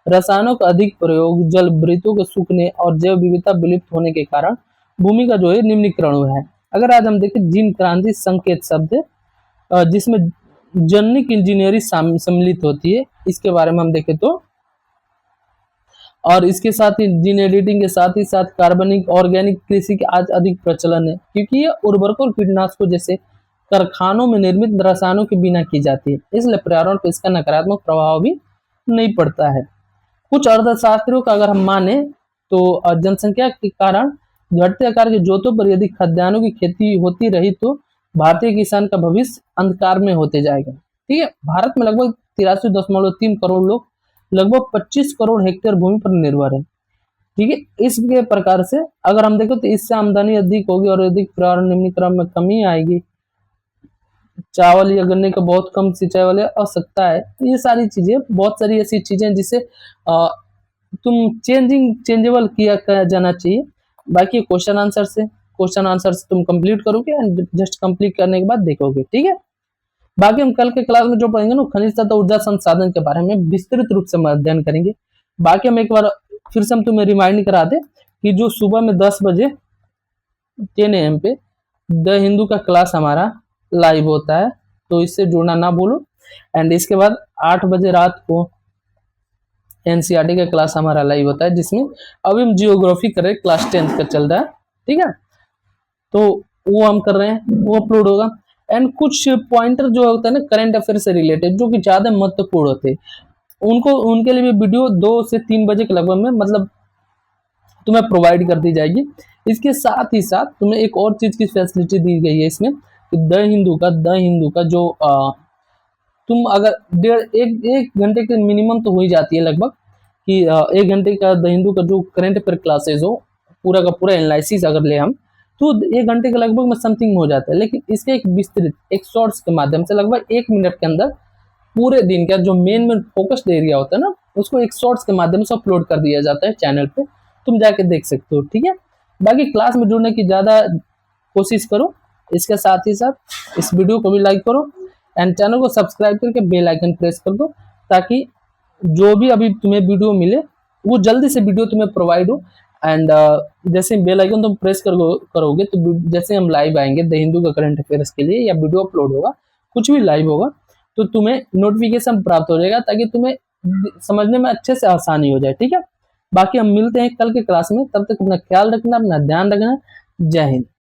रसायनों का अधिक प्रयोग, जल वृत्तों के सूखने और जैव विविधता विलुप्त होने के कारण भूमि का जो है निम्नीकरण हुआ है। अगर आज हम देखें, जीन क्रांति संकेत शब्द है जिसमें जेनेटिक इंजीनियरिंग सम्मिलित होती है, इसके बारे में हम देखें तो। और इसके साथ ही जीन एडिटिंग के साथ ही साथ कार्बनिक ऑर्गेनिक कृषि के आज अधिक प्रचलन है, क्योंकि ये उर्वरकों और कीटनाशकों जैसे कारखानों में निर्मित रसायनों के बिना की जाती है, इसलिए पर्यावरण पर इसका नकारात्मक प्रभाव भी नहीं पड़ता है। कुछ अर्थशास्त्रियों का अगर हम माने तो जनसंख्या के कारण घटते आकार के जोतों पर यदि खाद्यान्नों की खेती होती रही तो भारतीय किसान का भविष्य अंधकार में होते जाएगा, ठीक है। भारत में लगभग 83.3 करोड़ लोग लगभग 25 करोड़ हेक्टेयर भूमि पर निर्भर है, ठीक है। इसके प्रकार से अगर हम देखें तो इससे आमदनी अधिक होगी और अधिक पर्यावरण निम्नीकरण में कमी आएगी। चावल या गन्ने का बहुत कम सिंचाई वाले आवश्यकता है। ये सारी चीजें, बहुत सारी ऐसी चीजें जिसे तुम चेंजेबल किया जाना चाहिए। बाकी क्वेश्चन आंसर से तुम कंप्लीट करोगे एंड जस्ट कंप्लीट करने के बाद देखोगे, ठीक है। बाकी हम कल के क्लास में जो पढ़ेंगे ना, खनिज तथा ऊर्जा संसाधन के बारे में विस्तृत रूप से अध्ययन करेंगे। बाकी हम एक बार फिर से हम तुम्हें रिमाइंड करा दे कि जो सुबह में 10 बजे 10 AM पे द हिंदू का क्लास हमारा लाइव होता है, तो इससे जुड़ना ना भूलो। एंड इसके बाद 8 बजे रात को एनसीईआरटी का क्लास हमारा लाइव होता है, जिसमें अभी हम जियोग्राफी कर रहे हैं, क्लास 10th का चल रहा है, ठीक है। तो वो हम कर रहे हैं, वो अपलोड होगा। एंड कुछ पॉइंटर जो होता है ना करंट अफेयर से रिलेटेड, जो कि ज्यादा महत्वपूर्ण होते हैं, उनके लिए भी वीडियो 2 से 3 बजे के लगभग में मतलब तुम्हें प्रोवाइड कर दी जाएगी। इसके साथ ही साथ तुम्हें एक और चीज की फैसिलिटी दी गई है इसमें, द हिंदू का जो तुम अगर एक घंटे के मिनिमम तो हो ही जाती है लगभग, कि 1 घंटे का द हिंदू का जो करंट अफेयर क्लासेस हो, पूरा का पूरा एनालिसिस अगर ले हम तो 1 घंटे के लगभग में समथिंग हो जाता है। लेकिन इसके एक विस्तृत एक शॉर्ट्स के माध्यम से लगभग 1 मिनट के अंदर पूरे दिन का जो मेन फोकस्ड एरिया होता है ना, उसको एक शॉर्ट्स के माध्यम से अपलोड कर दिया जाता है चैनल पे, तुम जाके देख सकते हो, ठीक है। बाकी क्लास में जुड़ने की ज्यादा कोशिश करो। इसके साथ ही साथ इस वीडियो को भी लाइक करो एंड चैनल को सब्सक्राइब करके बेल आइकन प्रेस कर दो, ताकि जो भी अभी तुम्हें वीडियो मिले वो जल्दी से वीडियो तुम्हें प्रोवाइड हो। एंड जैसे बेल आइकन तुम प्रेस करोगे तो जैसे हम लाइव आएंगे द हिंदू का करंट अफेयर्स के लिए, या वीडियो अपलोड होगा, कुछ भी लाइव होगा, तो तुम्हें नोटिफिकेशन प्राप्त हो जाएगा, ताकि तुम्हें समझने में अच्छे से आसानी हो जाए, ठीक है। बाकी हम मिलते हैं कल के क्लास में, तब तक अपना ख्याल रखना, अपना ध्यान रखना। जय हिंद।